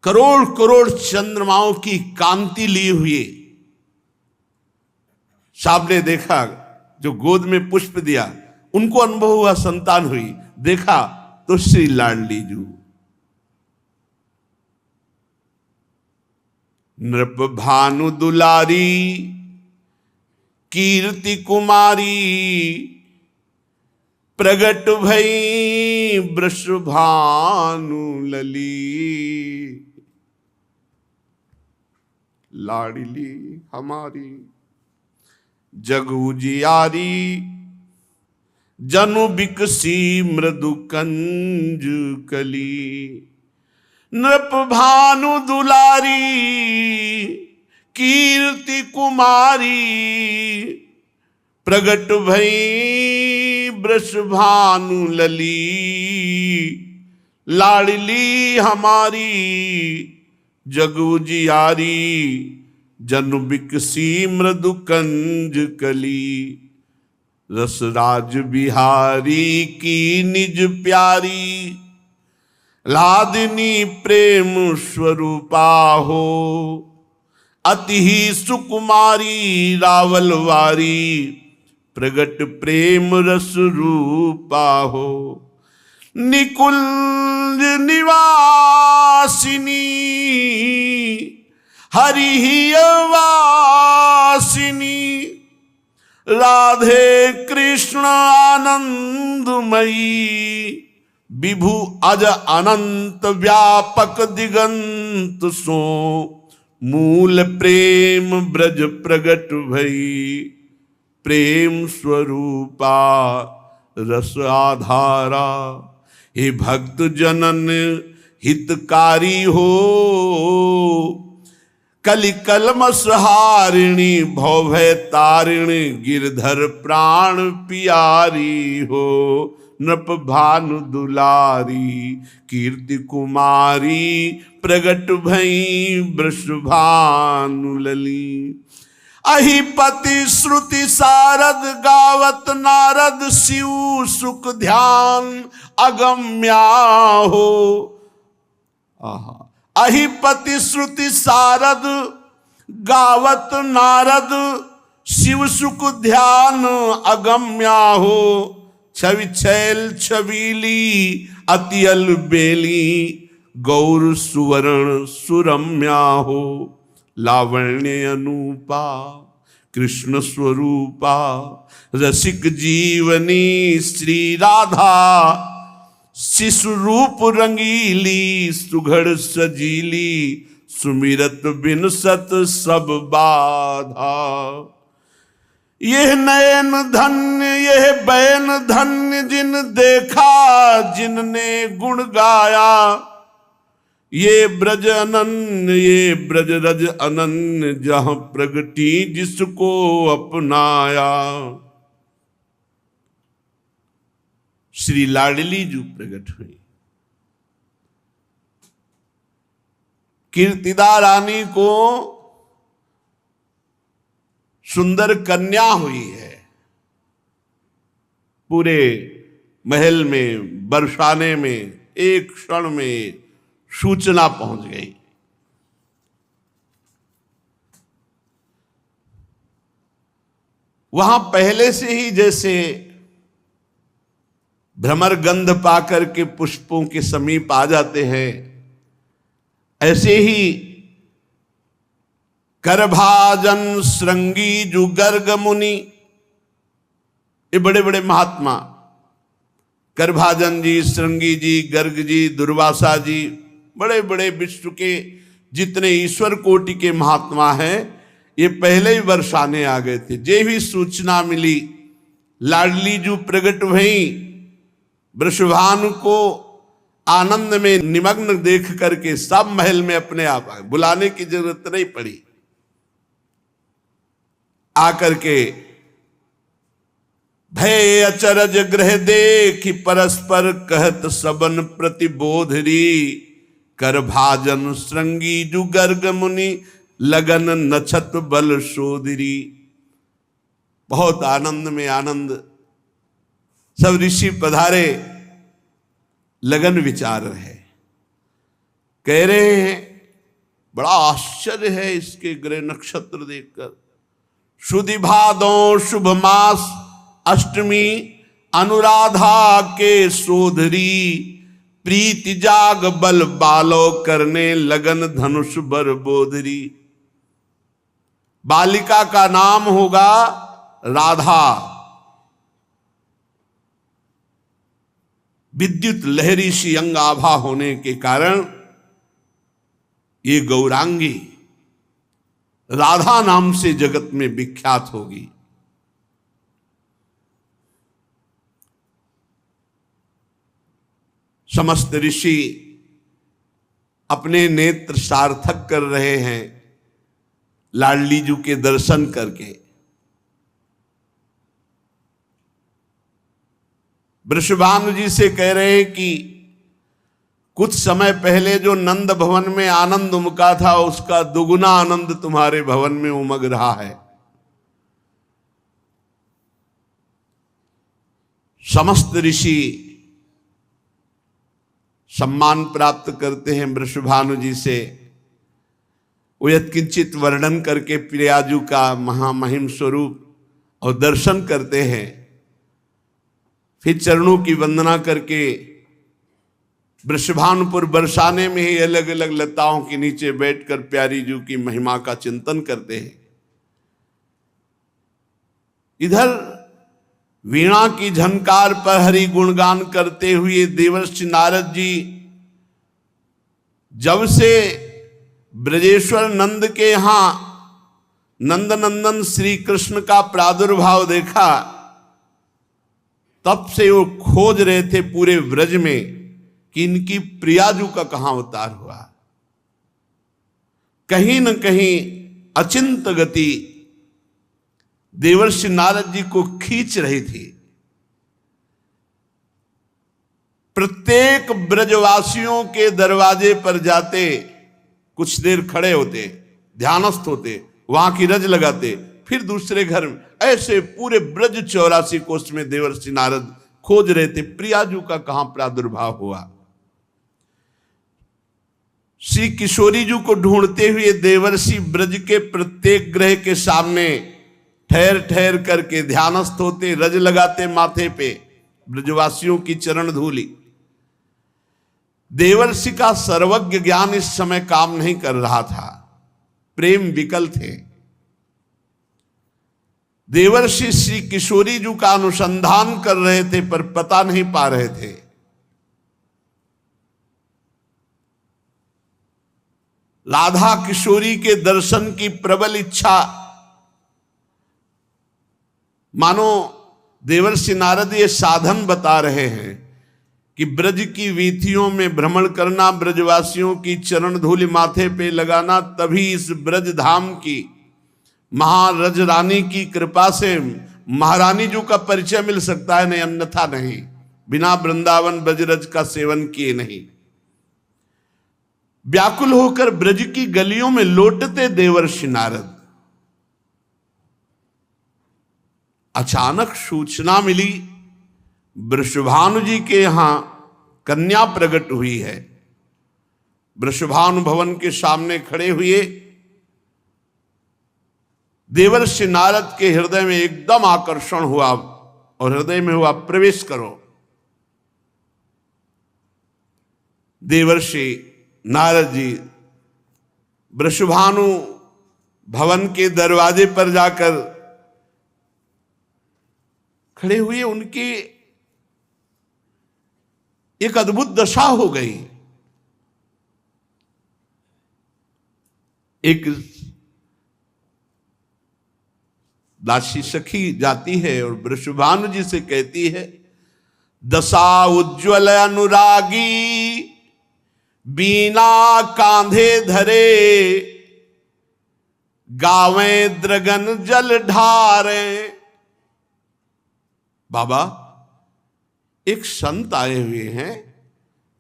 करोड़ करोड़ चंद्रमाओं की कांति लिए हुए। साहब ने देखा, जो गोद में पुष्प दिया उनको अनुभव हुआ संतान हुई, देखा तो श्री लाडली जू। नृप भानु दुलारी कीर्ति कुमारी, प्रगट भई वृषभानु लली। लाडली हमारी जगु जियारी, जनु बिकसी मृदु कंज कली। नृप भानु दुलारी कीर्ति कुमारी, प्रगट भई वृषभानु लली। लाडली हमारी जगु जियारी, जनु बिकसी मृदु कंज कली। रसराज बिहारी की निज प्यारी, लादिनी प्रेम स्वरूपा हो। अति ही सुकुमारी रावलवारी, प्रगट प्रेम रस रूपा हो। निकुंज निवासिनी हरि वासिनी, राधे कृष्ण आनंदमयी। विभु अज अनंत व्यापक दिगंत सो, मूल प्रेम ब्रज प्रगट भई। प्रेम स्वरूपा रस आधारा, हे भक्त जनन हितकारी हो। कलि कलमस हारिणी, भवभय तारिणी, गिरधर प्राण पियारी हो। नृप भानु दुलारी कीर्ति कुमारी, प्रगट भई वृषभानु लली। अहिपति श्रुति सारद, गावत नारद शिव सुख ध्यान अगम्या हो। आहा, अहिपति श्रुति सारद, गावत नारद शिव सुख ध्यान अगम्या हो। छवि छैल छबीली अति अलबेली, गौर सुवर्ण सुरम्या हो। लावण्य अनूपा कृष्ण स्वरूपा, रसिक जीवनी श्री राधा। शिशु रूप रंगीली, सुघड़ सजीली, सुमिरत बिन सत सब बाधा। यह नयन धन्य यह बैन धन्य, जिन देखा जिनने गुण गाया। ये ब्रज अनन्य ये ब्रज रज अनन्य, जहां प्रगति जिसको अपनाया। श्री लाडली जू प्रकट हुई। कीर्तिदा रानी को सुंदर कन्या हुई है। पूरे महल में बरसाने में एक क्षण में सूचना पहुंच गई। वहां पहले से ही जैसे भ्रमर गंध पाकर के पुष्पों के समीप आ जाते हैं, ऐसे ही करभाजन श्रृंगी जु गर्ग मुनि, ये बड़े बड़े महात्मा करभाजन जी, श्रृंगी जी, गर्ग जी, दुर्वासा जी, बड़े बड़े विश्व के जितने ईश्वर कोटि के महात्मा हैं, ये पहले ही बरसाने आ गए थे। जे भी सूचना मिली लाडली जू प्रकट भई, वृषभानु को आनंद में निमग्न देख करके सब महल में अपने आप आए, बुलाने की जरूरत नहीं पड़ी। आकर के भय अचरज ग्रह देखि परस्पर कहत सबन प्रतिबोधरी, कर भाजन श्रृंगी जु गर्ग मुनि लगन नछत बल शोधरी। बहुत आनंद में आनंद, सब ऋषि पधारे, लगन विचार रहे, कह रहे हैं बड़ा आश्चर्य है इसके ग्रह नक्षत्र देखकर। शुद्धि भादों शुभ मास अष्टमी, अनुराधा के सोधरी, प्रीति जाग बल बालो करने लगन धनुष बर बोधरी। बालिका का नाम होगा राधा। विद्युत लहरी सी अंग आभा होने के कारण ये गौरांगी राधा नाम से जगत में विख्यात होगी। समस्त ऋषि अपने नेत्र सार्थक कर रहे हैं लाडली जू के दर्शन करके। वृषभानु जी से कह रहे हैं कि कुछ समय पहले जो नंद भवन में आनंद उमका था, उसका दुगुना आनंद तुम्हारे भवन में उमग रहा है। समस्त ऋषि सम्मान प्राप्त करते हैं वृषभानु जी से। वो यत्किंचित वर्णन करके प्रियाजू का महामहिम स्वरूप और दर्शन करते हैं। फिर चरणों की वंदना करके वृषभानुपुर बरसाने में ही अलग अलग लताओं के नीचे बैठकर प्यारी जू की महिमा का चिंतन करते हैं। इधर वीणा की झनकार पर हरि गुणगान करते हुए देवर्षि नारद जी जब से ब्रजेश्वर नंद के यहां नंद नंदन श्री कृष्ण का प्रादुर्भाव देखा, तब से वो खोज रहे थे पूरे ब्रज में कि इनकी प्रियाजू का कहां अवतार हुआ। कहीं न कहीं अचिंत गति देवर्षि नारद जी को खींच रही थी। प्रत्येक ब्रजवासियों के दरवाजे पर जाते, कुछ देर खड़े होते, ध्यानस्थ होते, वहां की रज लगाते, फिर दूसरे घर में, ऐसे पूरे ब्रज 84 कोष में देवर्षि नारद खोज रहे थे प्रियाजू का कहां प्रादुर्भाव हुआ। श्री किशोरी जी को ढूंढते हुए देवर्षि ब्रज के प्रत्येक ग्रह के सामने ठहर ठहर करके ध्यानस्थ होते, रज लगाते माथे पे ब्रजवासियों की चरण धूली। देवर्षि का सर्वज्ञ ज्ञान इस समय काम नहीं कर रहा था, प्रेम विकल थे। देवर्षि श्री किशोरी जी का अनुसंधान कर रहे थे पर पता नहीं पा रहे थे। राधा किशोरी के दर्शन की प्रबल इच्छा, मानो देवर्षि नारद ये साधन बता रहे हैं कि ब्रज की वीथियों में भ्रमण करना, ब्रजवासियों की चरण धूलि माथे पे लगाना, तभी इस ब्रज धाम की महारज रानी की कृपा से महारानी जी का परिचय मिल सकता है, नहीं अन्यथा नहीं, बिना वृंदावन ब्रजरज का सेवन किए नहीं। व्याकुल होकर ब्रज की गलियों में लौटते देवर्षि नारद। अचानक सूचना मिली वृषभानु जी के यहां कन्या प्रकट हुई है। वृषभानु भवन के सामने खड़े हुए देवर्षि नारद के हृदय में एकदम आकर्षण हुआ और हृदय में हुआ प्रवेश करो। देवर्षि नारद जी वृषभानु भवन के दरवाजे पर जाकर खड़े हुए। उनकी एक अद्भुत दशा हो गई। एक दासी सखी जाती है और वृषभानु जी से कहती है, दशा उज्ज्वल अनुरागी बीना कांधे धरे, गावे द्रगन जल ढारे। बाबा, एक संत आए हुए हैं,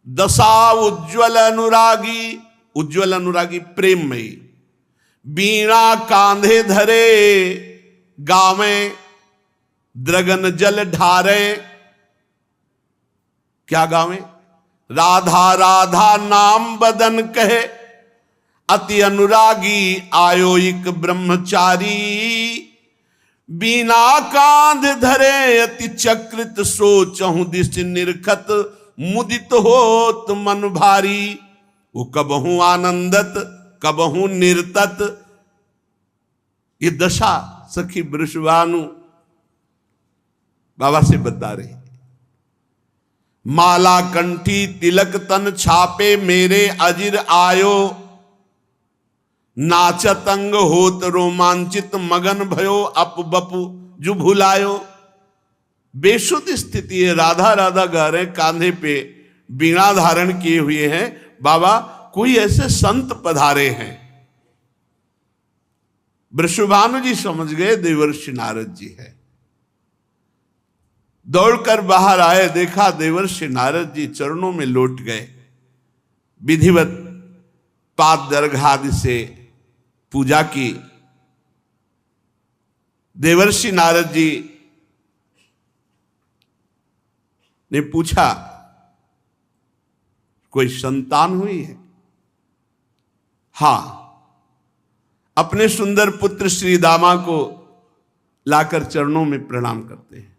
दशा उज्ज्वल अनुरागी, उज्ज्वल अनुरागी प्रेममयी, बीणा कांधे धरे, गावे द्रगन जल ढारे। क्या गावे? राधा राधा नाम बदन कहे, अति अनुरागी आयो एक ब्रह्मचारी, बीना कांध धरे अति चक्रित सोचहु दिश निरखत, मुदित होत मन भारी। वो कबहू आनंदत कबहू निर्तत। ये दशा सखी वृषभानु बाबा से बता रही। माला कंठी तिलक तन छापे, मेरे अजिर आयो, नाचत अंग होत रोमांचित, मगन भयो अप बपु जु भुलायो। बेशुद्ध स्थिति है, राधा राधा गा रहे, कांधे पे बीणा धारण किए हुए हैं। बाबा, कोई ऐसे संत पधारे हैं। वृषभानु जी समझ गए देवर्षि नारद जी है। दौड़कर बाहर आए, देखा देवर्षि नारद जी चरणों में लौट गए। विधिवत पाद दर्घादि से पूजा की। देवर्षि नारद जी ने पूछा, कोई संतान हुई है? हां, अपने सुंदर पुत्र श्री दामा को लाकर चरणों में प्रणाम करते हैं।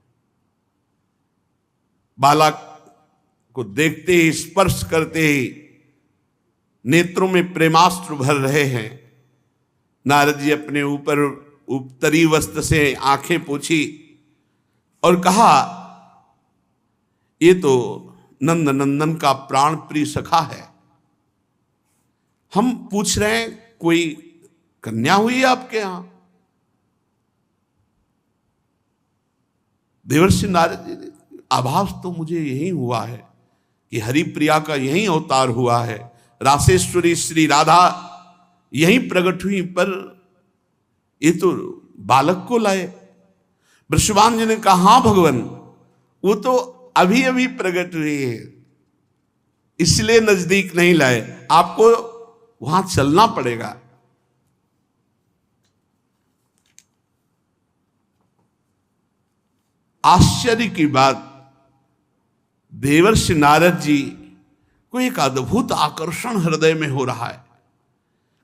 बालक को देखते ही, स्पर्श करते ही नेत्रों में प्रेमास्त्र भर रहे हैं। नारद जी अपने ऊपर उत्तरी वस्त्र से आंखें पोंछी और कहा, ये तो नंद नंदन का प्राण प्रिय सखा है। हम पूछ रहे हैं, कोई कन्या हुई है आपके यहां? देवर्षि नारद जी ने, आभास तो मुझे यही हुआ है कि हरिप्रिया का यही अवतार हुआ है। रासेश्वरी श्री राधा यही प्रकट हुई, पर ये तो बालक को लाए। वृषभानु जी ने कहा, हां भगवान, वो तो अभी अभी प्रकट हुई है, इसलिए नजदीक नहीं लाए, आपको वहां चलना पड़ेगा। आश्चर्य की बात, देवर्षि नारद जी को एक अद्भुत आकर्षण हृदय में हो रहा है।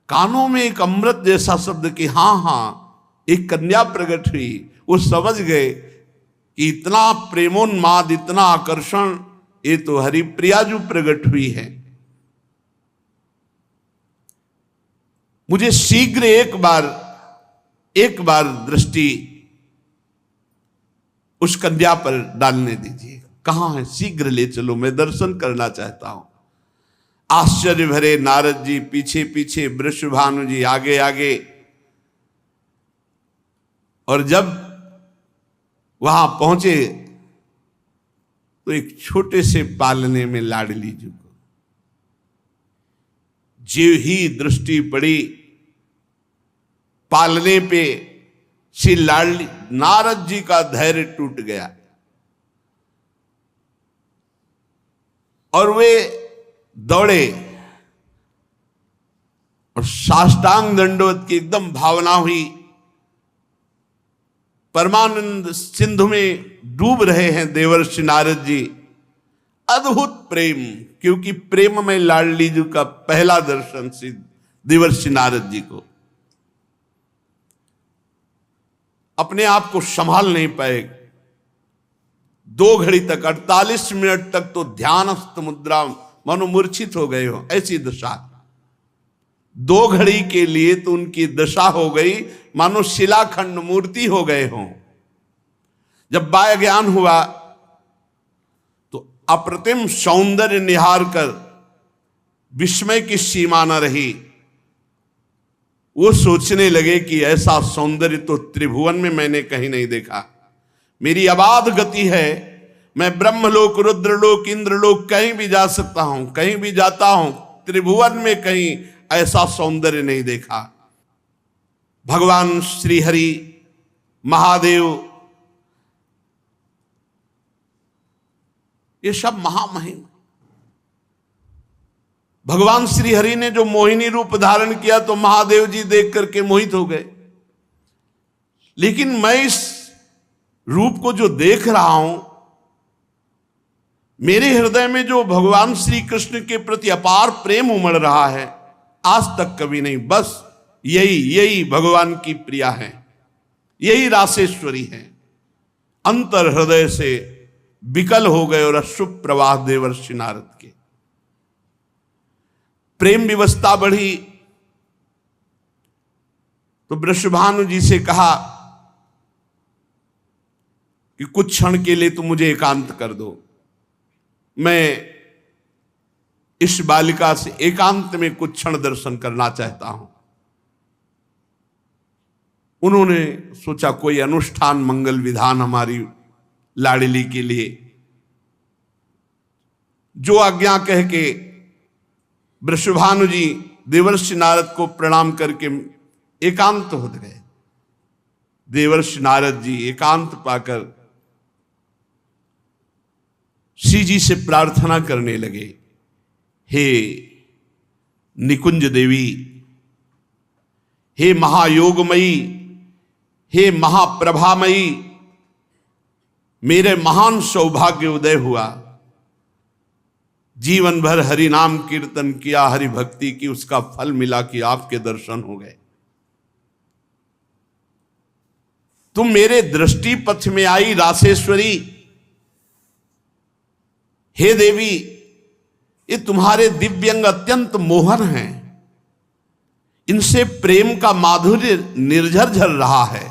कानों में एक अमृत जैसा शब्द कि हां हां, एक कन्या प्रकट हुई। वो समझ गए कि इतना प्रेमोन्माद, इतना आकर्षण, ये तो हरिप्रिया जो प्रकट हुई है। मुझे शीघ्र एक बार दृष्टि उस कन्या पर डालने दीजिए। कहां है? शीघ्र ले चलो, मैं दर्शन करना चाहता हूं। आश्चर्य भरे नारद जी पीछे पीछे, वृषभानु जी आगे आगे। और जब वहां पहुंचे तो एक छोटे से पालने में लाडली जी को जीव ही दृष्टि पड़ी पालने पे, श्री लाडली नारद जी का धैर्य टूट गया और वे दौड़े और साष्टांग दंडवत की एकदम भावना हुई। परमानंद सिंधु में डूब रहे हैं देवर्षि नारद जी। अद्भुत प्रेम, क्योंकि प्रेम में लाडली जी का पहला दर्शन श्री देवर्षि नारद जी को। अपने आप को संभाल नहीं पाए। 2 घड़ी तक, 48 मिनट तक तो ध्यानस्थ मुद्रा, मनोमूर्छित हो गए हो, ऐसी दशा। 2 घड़ी के लिए तो उनकी दशा हो गई मानो शिलाखंड मूर्ति हो गए हों। जब बाह्य ज्ञान हुआ तो अप्रतिम सौंदर्य निहार कर विस्मय की सीमा न रही। वो सोचने लगे कि ऐसा सौंदर्य तो त्रिभुवन में मैंने कहीं नहीं देखा। मेरी अबाध गति है, मैं ब्रह्मलोक, रुद्रलोक, इंद्रलोक कहीं भी जा सकता हूं, कहीं भी जाता हूं, त्रिभुवन में कहीं ऐसा सौंदर्य नहीं देखा। भगवान श्री हरि, महादेव, ये सब महामहिम। भगवान श्री हरि ने जो मोहिनी रूप धारण किया तो महादेव जी देख करके मोहित हो गए। लेकिन मैं इस रूप को जो देख रहा हूं, मेरे हृदय में जो भगवान श्री कृष्ण के प्रति अपार प्रेम उमड़ रहा है, आज तक कभी नहीं। बस यही भगवान की प्रिया है, यही रासेश्वरी है। अंतर हृदय से विकल हो गए और अशुभ प्रवाह देवर्षि नारद के। प्रेम विवस्था बढ़ी तो वृषभानु जी से कहा कि कुछ क्षण के लिए तुम मुझे एकांत कर दो, मैं इस बालिका से एकांत में कुछ क्षण दर्शन करना चाहता हूं। उन्होंने सोचा कोई अनुष्ठान मंगल विधान हमारी लाडली के लिए, जो आज्ञा कह के वृषभानु जी देवर्षि नारद को प्रणाम करके एकांत हो गए। देवर्षि नारद जी एकांत पाकर श्री जी से प्रार्थना करने लगे, हे निकुंज देवी, हे महायोगमयी, हे महाप्रभामयी, मेरे महान सौभाग्य उदय हुआ। जीवन भर हरि नाम कीर्तन किया, हरि भक्ति की, उसका फल मिला कि आपके दर्शन हो गए। तुम मेरे दृष्टि पथ में आई रासेश्वरी। हे देवी, ये तुम्हारे दिव्यंग अत्यंत मोहन हैं, इनसे प्रेम का माधुर्य निर्झर झर रहा है।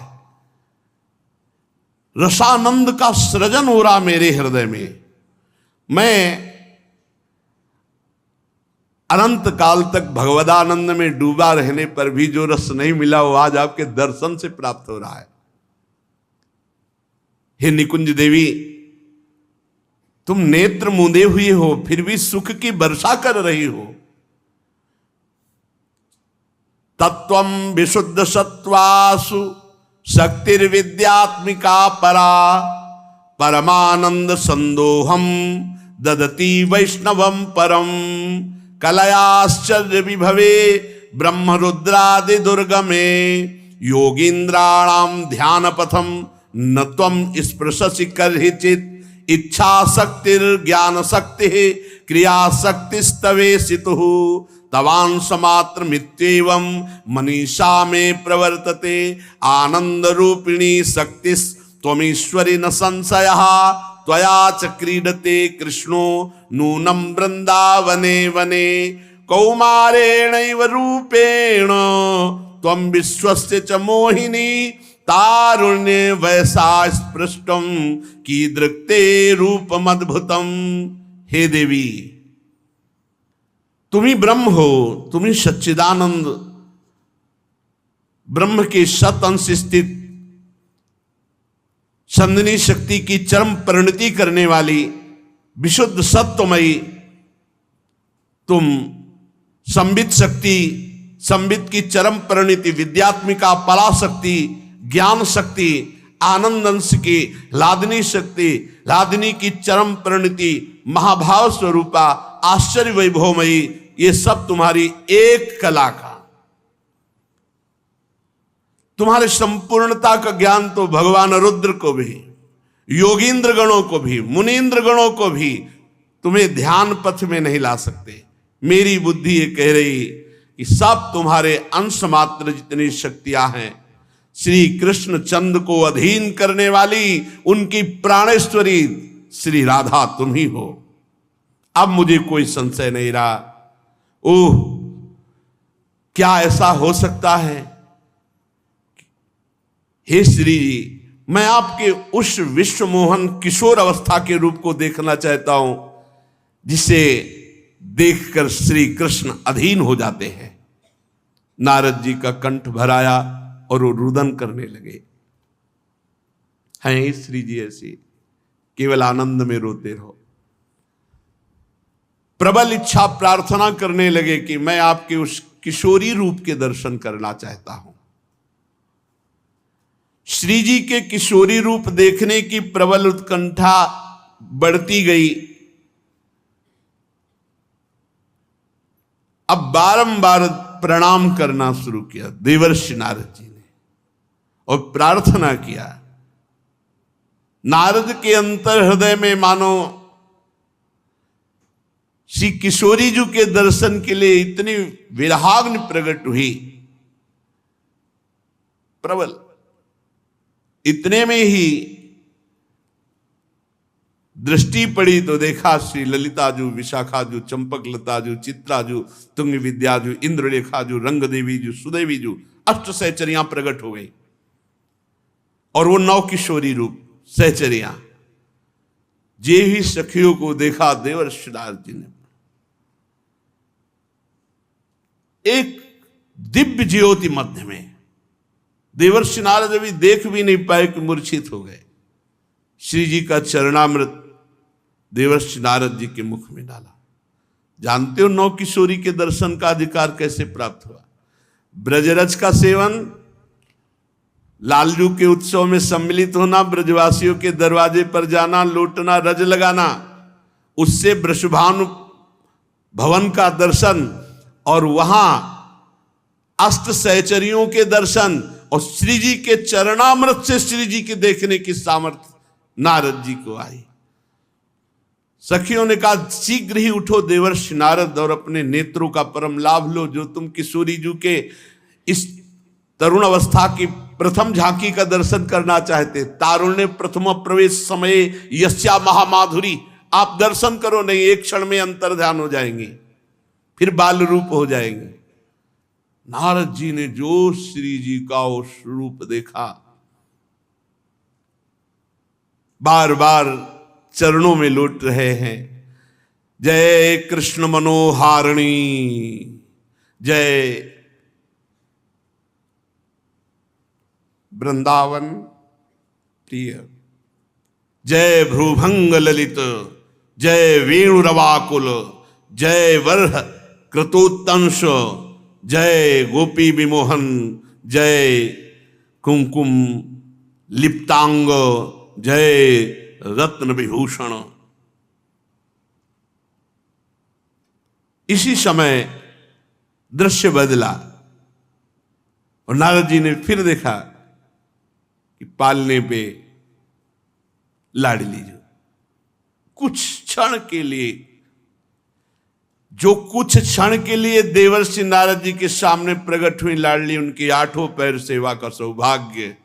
रसानंद का सृजन हो रहा मेरे हृदय में। मैं अनंत काल तक भगवदानंद में डूबा रहने पर भी जो रस नहीं मिला वो आज आपके दर्शन से प्राप्त हो रहा है। हे निकुंज देवी, तुम नेत्र मूंदे हुए हो फिर भी सुख की वर्षा कर रही हो। तत्वम विशुद्ध सत्वासु शक्तिर्विद्यात्मिका परा, परमानंद संदोहम ददती वैष्णवम परम, कलयाश्चर्य विभवे ब्रह्म रुद्रादि दुर्गमे, योगींद्राणाम ध्यान पथम न त्वम स्पृशसि कर्हिचित्, इच्छा शक्तिर ज्ञान शक्ति क्रिया शक्तिस्तवेशितुः, तवांश मात्र मित्येवं मनीषा में प्रवर्तते, आनंद रूपिणी शक्ति त्वमीश्वरी न संशयः, त्वया च क्रीडते कृष्णो नूनं वृंदावने वने, कौमारेणैव रूपेण त्वं विश्वस्य च मोहिनी, तारुण्य वैसा स्पृष्टम कीदृक्ते रूपमद्भुतम। हे देवी, तुम ही ब्रह्म हो, तुम ही सच्चिदानंद ब्रह्म के सत अंश स्थित संदिनी शक्ति की चरम परिणति करने वाली विशुद्ध सत्वमयी, तुम संबित शक्ति, संबित की चरम परिणति, विद्यात्मिका पराशक्ति, ज्ञान शक्ति, आनंद अंश की लादनी शक्ति, लादनी की चरम परिणति, महाभाव स्वरूपा, आश्चर्य वैभवमयी, ये सब तुम्हारी एक कला का, तुम्हारे संपूर्णता का ज्ञान तो भगवान रुद्र को भी, योगींद्र गणों को भी, मुनीन्द्र गणों को भी तुम्हें ध्यान पथ में नहीं ला सकते। मेरी बुद्धि ये कह रही कि सब तुम्हारे अंश मात्र जितनी शक्तियां हैं, श्री कृष्ण चंद को अधीन करने वाली उनकी प्राणेश्वरी श्री राधा तुम ही हो। अब मुझे कोई संशय नहीं रहा। ओह, क्या ऐसा हो सकता है? हे श्री जी, मैं आपके उस विश्व मोहन किशोर अवस्था के रूप को देखना चाहता हूं जिसे देखकर श्री कृष्ण अधीन हो जाते हैं। नारद जी का कंठ भराया और वो रुदन करने लगे। हैं श्री जी ऐसी, केवल आनंद में रोते रहो। प्रबल इच्छा प्रार्थना करने लगे कि मैं आपके उस किशोरी रूप के दर्शन करना चाहता हूं। श्री जी के किशोरी रूप देखने की प्रबल उत्कंठा बढ़ती गई। अब बारंबार प्रणाम करना शुरू किया देवर्षि नारद जी ने और प्रार्थना किया। नारद के अंतर हृदय में मानो श्री किशोरी जी के दर्शन के लिए इतनी विरहाग्नि प्रकट हुई प्रबल। इतने में ही दृष्टि पड़ी तो देखा श्री ललिताजू, विशाखाजू, चंपकलताजू, चित्राजू, तुंग विद्याजू, इंद्रलेखाजू, रंग देवीजू, सुदेवीजू, अष्ट सहचरियां प्रकट हो गई और वो 9 किशोरी रूप सहचरियां। जे ही सखियों को देखा देवर्षि नारद जी ने एक दिव्य ज्योति मध्य में, देवर्षि नारद अभी देख भी नहीं पाए कि मूर्छित हो गए। श्री जी का चरणामृत देवर्षि नारद जी के मुख में डाला। जानते हो 9 किशोरी के दर्शन का अधिकार कैसे प्राप्त हुआ? ब्रजरज का सेवन, लालजू के उत्सव में सम्मिलित होना, ब्रजवासियों के दरवाजे पर जाना, लौटना, रज लगाना, उससे वृषभानु भवन का दर्शन और वहां अष्ट सहचरियों के दर्शन और श्री जी के चरणामृत से श्री जी के देखने की सामर्थ्य नारद जी को आई। सखियों ने कहा शीघ्र ही उठो देवर्षि नारद और अपने नेत्रों का परम लाभ लो, जो तुम किशोरी जी के इस तरुण अवस्था की प्रथम झांकी का दर्शन करना चाहते। तारुण्य प्रथम प्रवेश समय यस्या महामाधुरी, आप दर्शन करो नहीं, एक क्षण में अंतर ध्यान हो जाएंगे, फिर बाल रूप हो जाएंगे। नारद जी ने जो श्री जी का वो रूप देखा, बार बार चरणों में लौट रहे हैं। जय कृष्ण मनोहारिणी, जय वृंदावन प्रिय, जय भ्रूभंग ललित, जय वेणुरवाकुल, जय वर्ह कृतोत्तंश, जय गोपी विमोहन, जय कुमकुम लिप्तांग, जय रत्न विभूषण। इसी समय दृश्य बदला और नारद जी ने फिर देखा कि पालने पे लाडली जो कुछ क्षण के लिए, जो कुछ क्षण के लिए देवर्षि नारद जी के सामने प्रकट हुई लाडली, उनकी 8 पैर सेवा का सौभाग्य।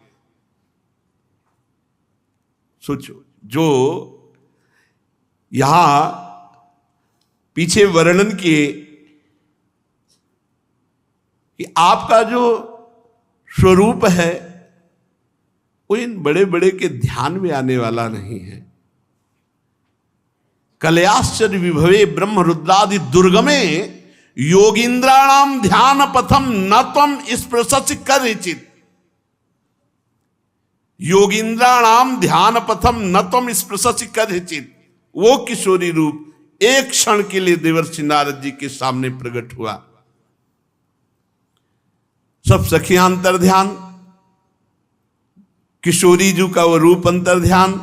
सोचो, जो यहां पीछे वर्णन किए कि आपका जो स्वरूप है वो इन बड़े बड़े के ध्यान में आने वाला नहीं है। कलयाश्चर्य विभवे ब्रह्म रुद्रादि दुर्गमे योगींद्राणाम ध्यान पथम न तम स्पृशसि कदाचित्। योगींद्राणाम ध्यान पथम न तम स्पृशसि कदाचित्। वो किशोरी रूप एक क्षण के लिए देवर्षि नारद जी के सामने प्रकट हुआ। सब सखियां अंतर ध्यान, किशोरी जी का वो रूप अंतर ध्यान,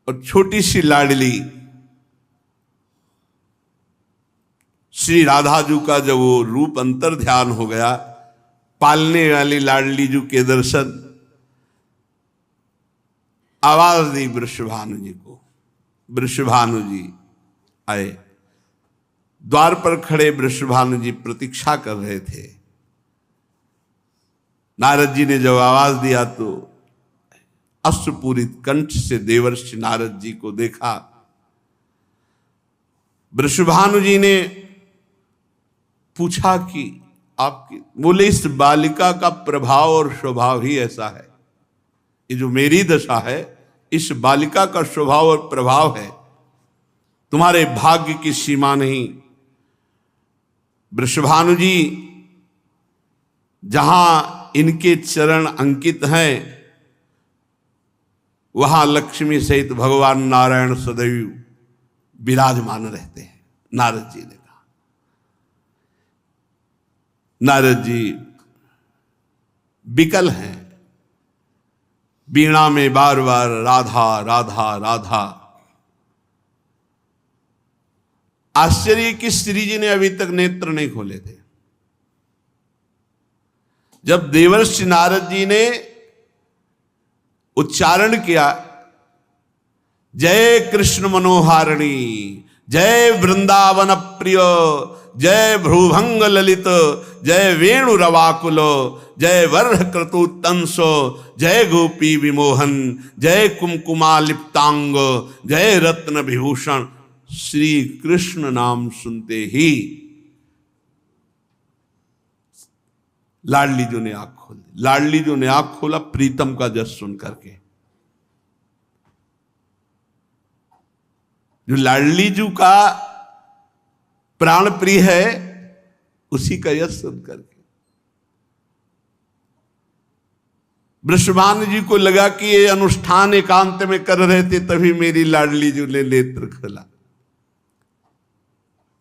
और छोटी सी लाडली श्री राधा जी का जब वो रूप अंतर ध्यान हो गया, पालने वाली लाडली जी के दर्शन, आवाज दी वृषभानु जी को। वृषभानु जी आए। द्वार पर खड़े वृषभानु जी प्रतीक्षा कर रहे थे। नारद जी ने जब आवाज दिया तो अश्रुपूरित कंठ से देवर्षि नारद जी को देखा। वृषभानु जी ने पूछा कि आपकी, बोले इस बालिका का प्रभाव और स्वभाव ही ऐसा है। ये जो मेरी दशा है, इस बालिका का स्वभाव और प्रभाव है। तुम्हारे भाग्य की सीमा नहीं। वृषभानु जी जहां इनके चरण अंकित हैं वहां लक्ष्मी सहित भगवान नारायण सदैव विराजमान रहते हैं। नारद जी ने कहा, नारद जी विकल हैं, वीणा में बार बार राधा राधा राधा। आश्चर्य कि श्री जी ने अभी तक नेत्र नहीं खोले थे। जब देवर्षि नारद जी ने उच्चारण किया, जय कृष्ण मनोहारिणी, जय वृंदावन प्रिय, जय भ्रूभंग ललित, जय वेणु रवाकुल, जय वर्ह क्रतुतंसो, जय गोपी विमोहन, जय कुमकुमा लिप्तांग, जय रत्न विभूषण। श्री कृष्ण नाम सुनते ही लाडली जो ने आंख खोल दी। लाडली जो ने आंख खोला प्रीतम का जस सुन करके। जो लाडली जू का प्राण प्रिय है उसी का यश सुन करके वृषभानु जी को लगा कि ये अनुष्ठान एकांत में कर रहे थे, तभी मेरी लाडली जू ने नेत्र खोला।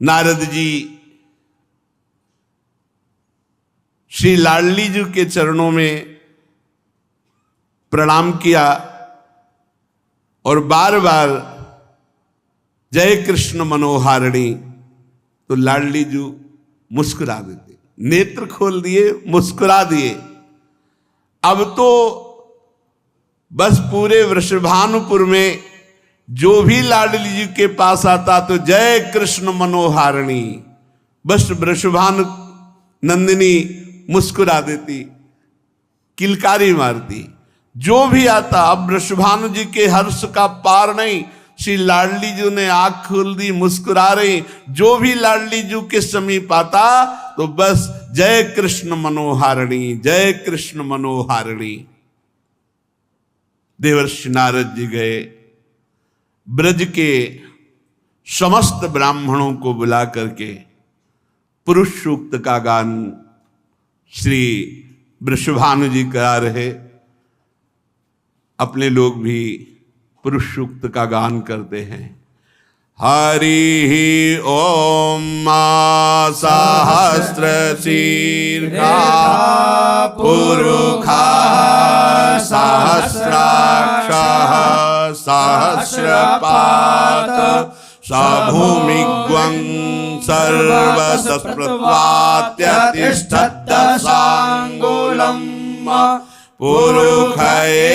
नारद जी श्री लाडली जी के चरणों में प्रणाम किया और बार बार जय कृष्ण मनोहारिणी। तो लाडली जी मुस्कुरा देते, नेत्र खोल दिए, मुस्कुरा दिए। अब तो बस पूरे वृषभानुपुर में जो भी लाडली जी के पास आता तो जय कृष्ण मनोहारिणी। बस वृषभानु नंदिनी मुस्कुरा देती, किलकारी मारती। जो भी आता, अब वृषभानु जी के हर्ष का पार नहीं। श्री लाडली जी ने आंख खोल दी, मुस्कुरा रही। जो भी लाडली जी के समीप आता तो बस जय कृष्ण मनोहारिणी, जय कृष्ण मनोहारिणी। देवर्षि नारद जी गए, ब्रज के समस्त ब्राह्मणों को बुला करके पुरुष सूक्त का गान श्री वृषभानु जी करा रहे। अपने लोग भी पुरुष सूक्त का गान करते हैं। हरि ओम सहस्र शीर्षा पुरुषा सहस्राक्षः सहस्रपाद सभूमिग्वं सर्वसस्पृत्वात्यतिष्ठद्दशाङ्गुलं पुरुषये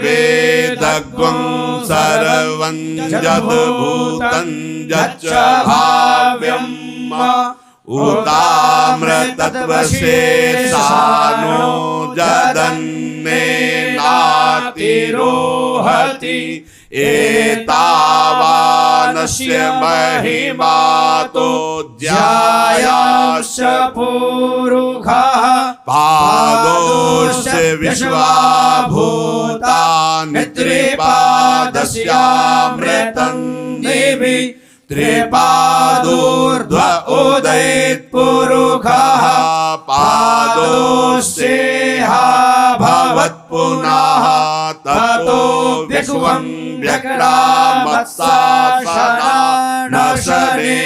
वेदग्वं सर्वं यद्भूतं यच्च भाव्यम् उताम्रतत्त्वशेषानो जदन्नेनातिरोहति एतावानस्य महिमातो ज्यायाश्च पुरुषः पादोश्च विश्वाभूतानि त्रिपादस्यामृतं देवी त्रिपादोर्ध्व उदयेत् पुरुषः पादोश्चेहा भवत् पुनः ततो विश्वं व्यक्रामत्सासनानशने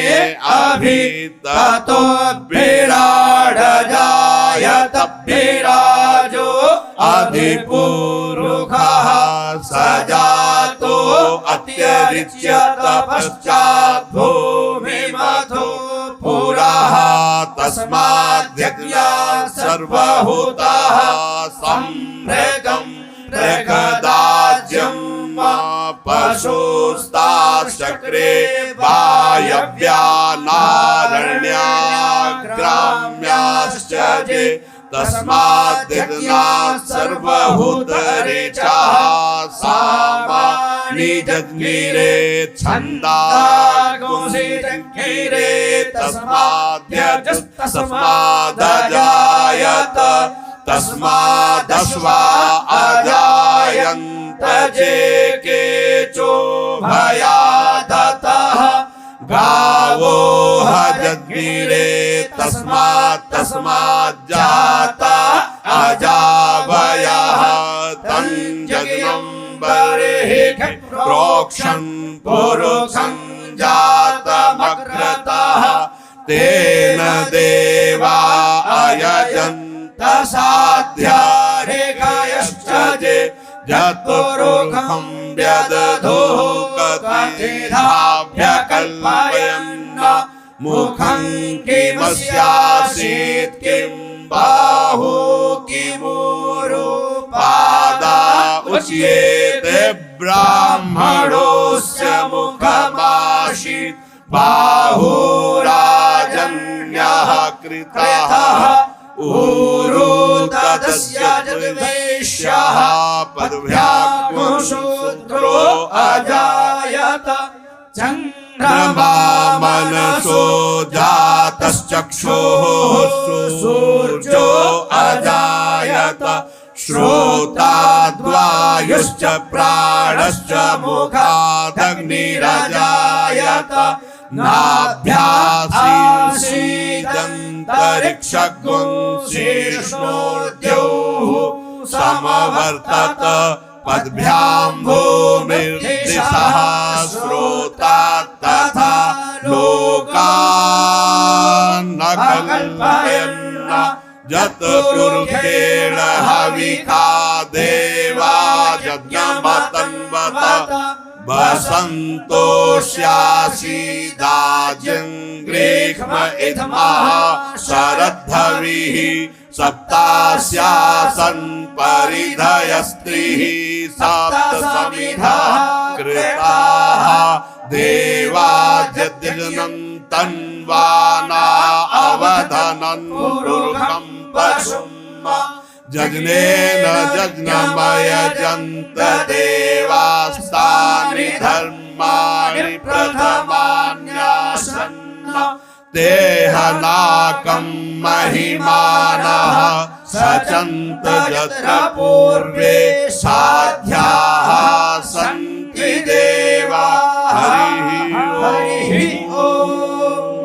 अभि ततो विराड जायत विराजो अधिपुरुषः सजातो अत्यरिच्य तपश्चात् भूमिमथो पुरः तस्माद्यज्ञा सर्वभूताः सम्भृतं प्रगदाज्यं पशुस्ताश्चक्रे वायव्या नारण्याग्राम्याश्च जे तस्माद्यज्ञा सर्वभूतरेचः सामानि जज्ञिरे छन्दागुंसि जज्ञिरे तस्मादजायत तस्मादश्वा अजायन्त जे केचो भयादतः गावो जज्ञिरे तस्मात् तस्मात् जाता अजावयः तं जज्ञं बर्हिः प्रोक्षन् पुरुषं जातमग्रतः तेन देवा अयजन्त साध्या ऋषयश्च जे जतुरुखं व्यदधुः कतिधाभ्यकल्पयन् मुखं किमस्यासीत् किं बाहु किमूरु पादा उच्येते ब्राह्मणोऽस्य मुखमासीत् बाहुराजन्यः कृतः ऊरू तदस्य जगद्वैश्यः पदभ्याग्नो शूद्रो अजायत चन्द्रमा मनसो जातश्चक्षुः सूर्यो अजायत श्रोताद्वायुश्च प्राणश्च मुखादग्निरजायत नाभ्यासीदन्तरिक्षगुं शीर्ष्णोद्यौः समवर्तत पद्भ्यां भूमिर्दिशः श्रोता तथा लोकान् न कल्पयन् जतपुरुषेण हविखा देवा यज्ञमतन्वत वसन्तोष्यासीदाजङ्ग्रेक्ष्म इत्मः शरद्धविः सप्तास्यासन् परिधयस्त्रिः सप्तसमिधः कृताः देवा यज्ञं तन्वाना अवधनन् पुरुषं पशुम् जज्ञेन जज्ञमयजन्त देवास्तानि धर्माणि प्रथमान्यासन् देहनाकं महिमानः सचन्त यत्र पूर्वे साध्याः सन्ति देवा हरिः ओम।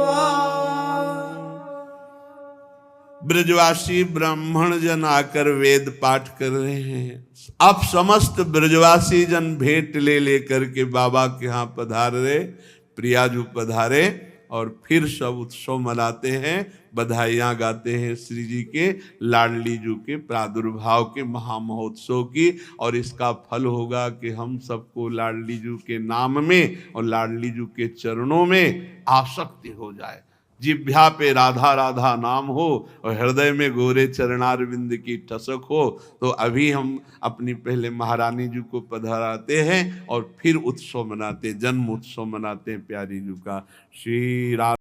ब्रजवासी ब्राह्मण जन आकर वेद पाठ कर रहे हैं। अब समस्त ब्रजवासी जन भेंट ले लेकर के बाबा के यहाँ पधारे, प्रियाजू पधारे और फिर सब उत्सव मनाते हैं, बधाइयाँ गाते हैं श्री जी के लाडली जू के प्रादुर्भाव के महामहोत्सव की। और इसका फल होगा कि हम सबको लाडली जू के नाम में और लाडली जू के चरणों में आसक्ति हो जाए। जिह्वा पे राधा राधा नाम हो और हृदय में गोरे चरणारविंद की ठसक हो। तो अभी हम अपनी पहले महारानी जी को पधराते हैं और फिर उत्सव मनाते, जन्म उत्सव मनाते हैं प्यारी जी का। श्री राम।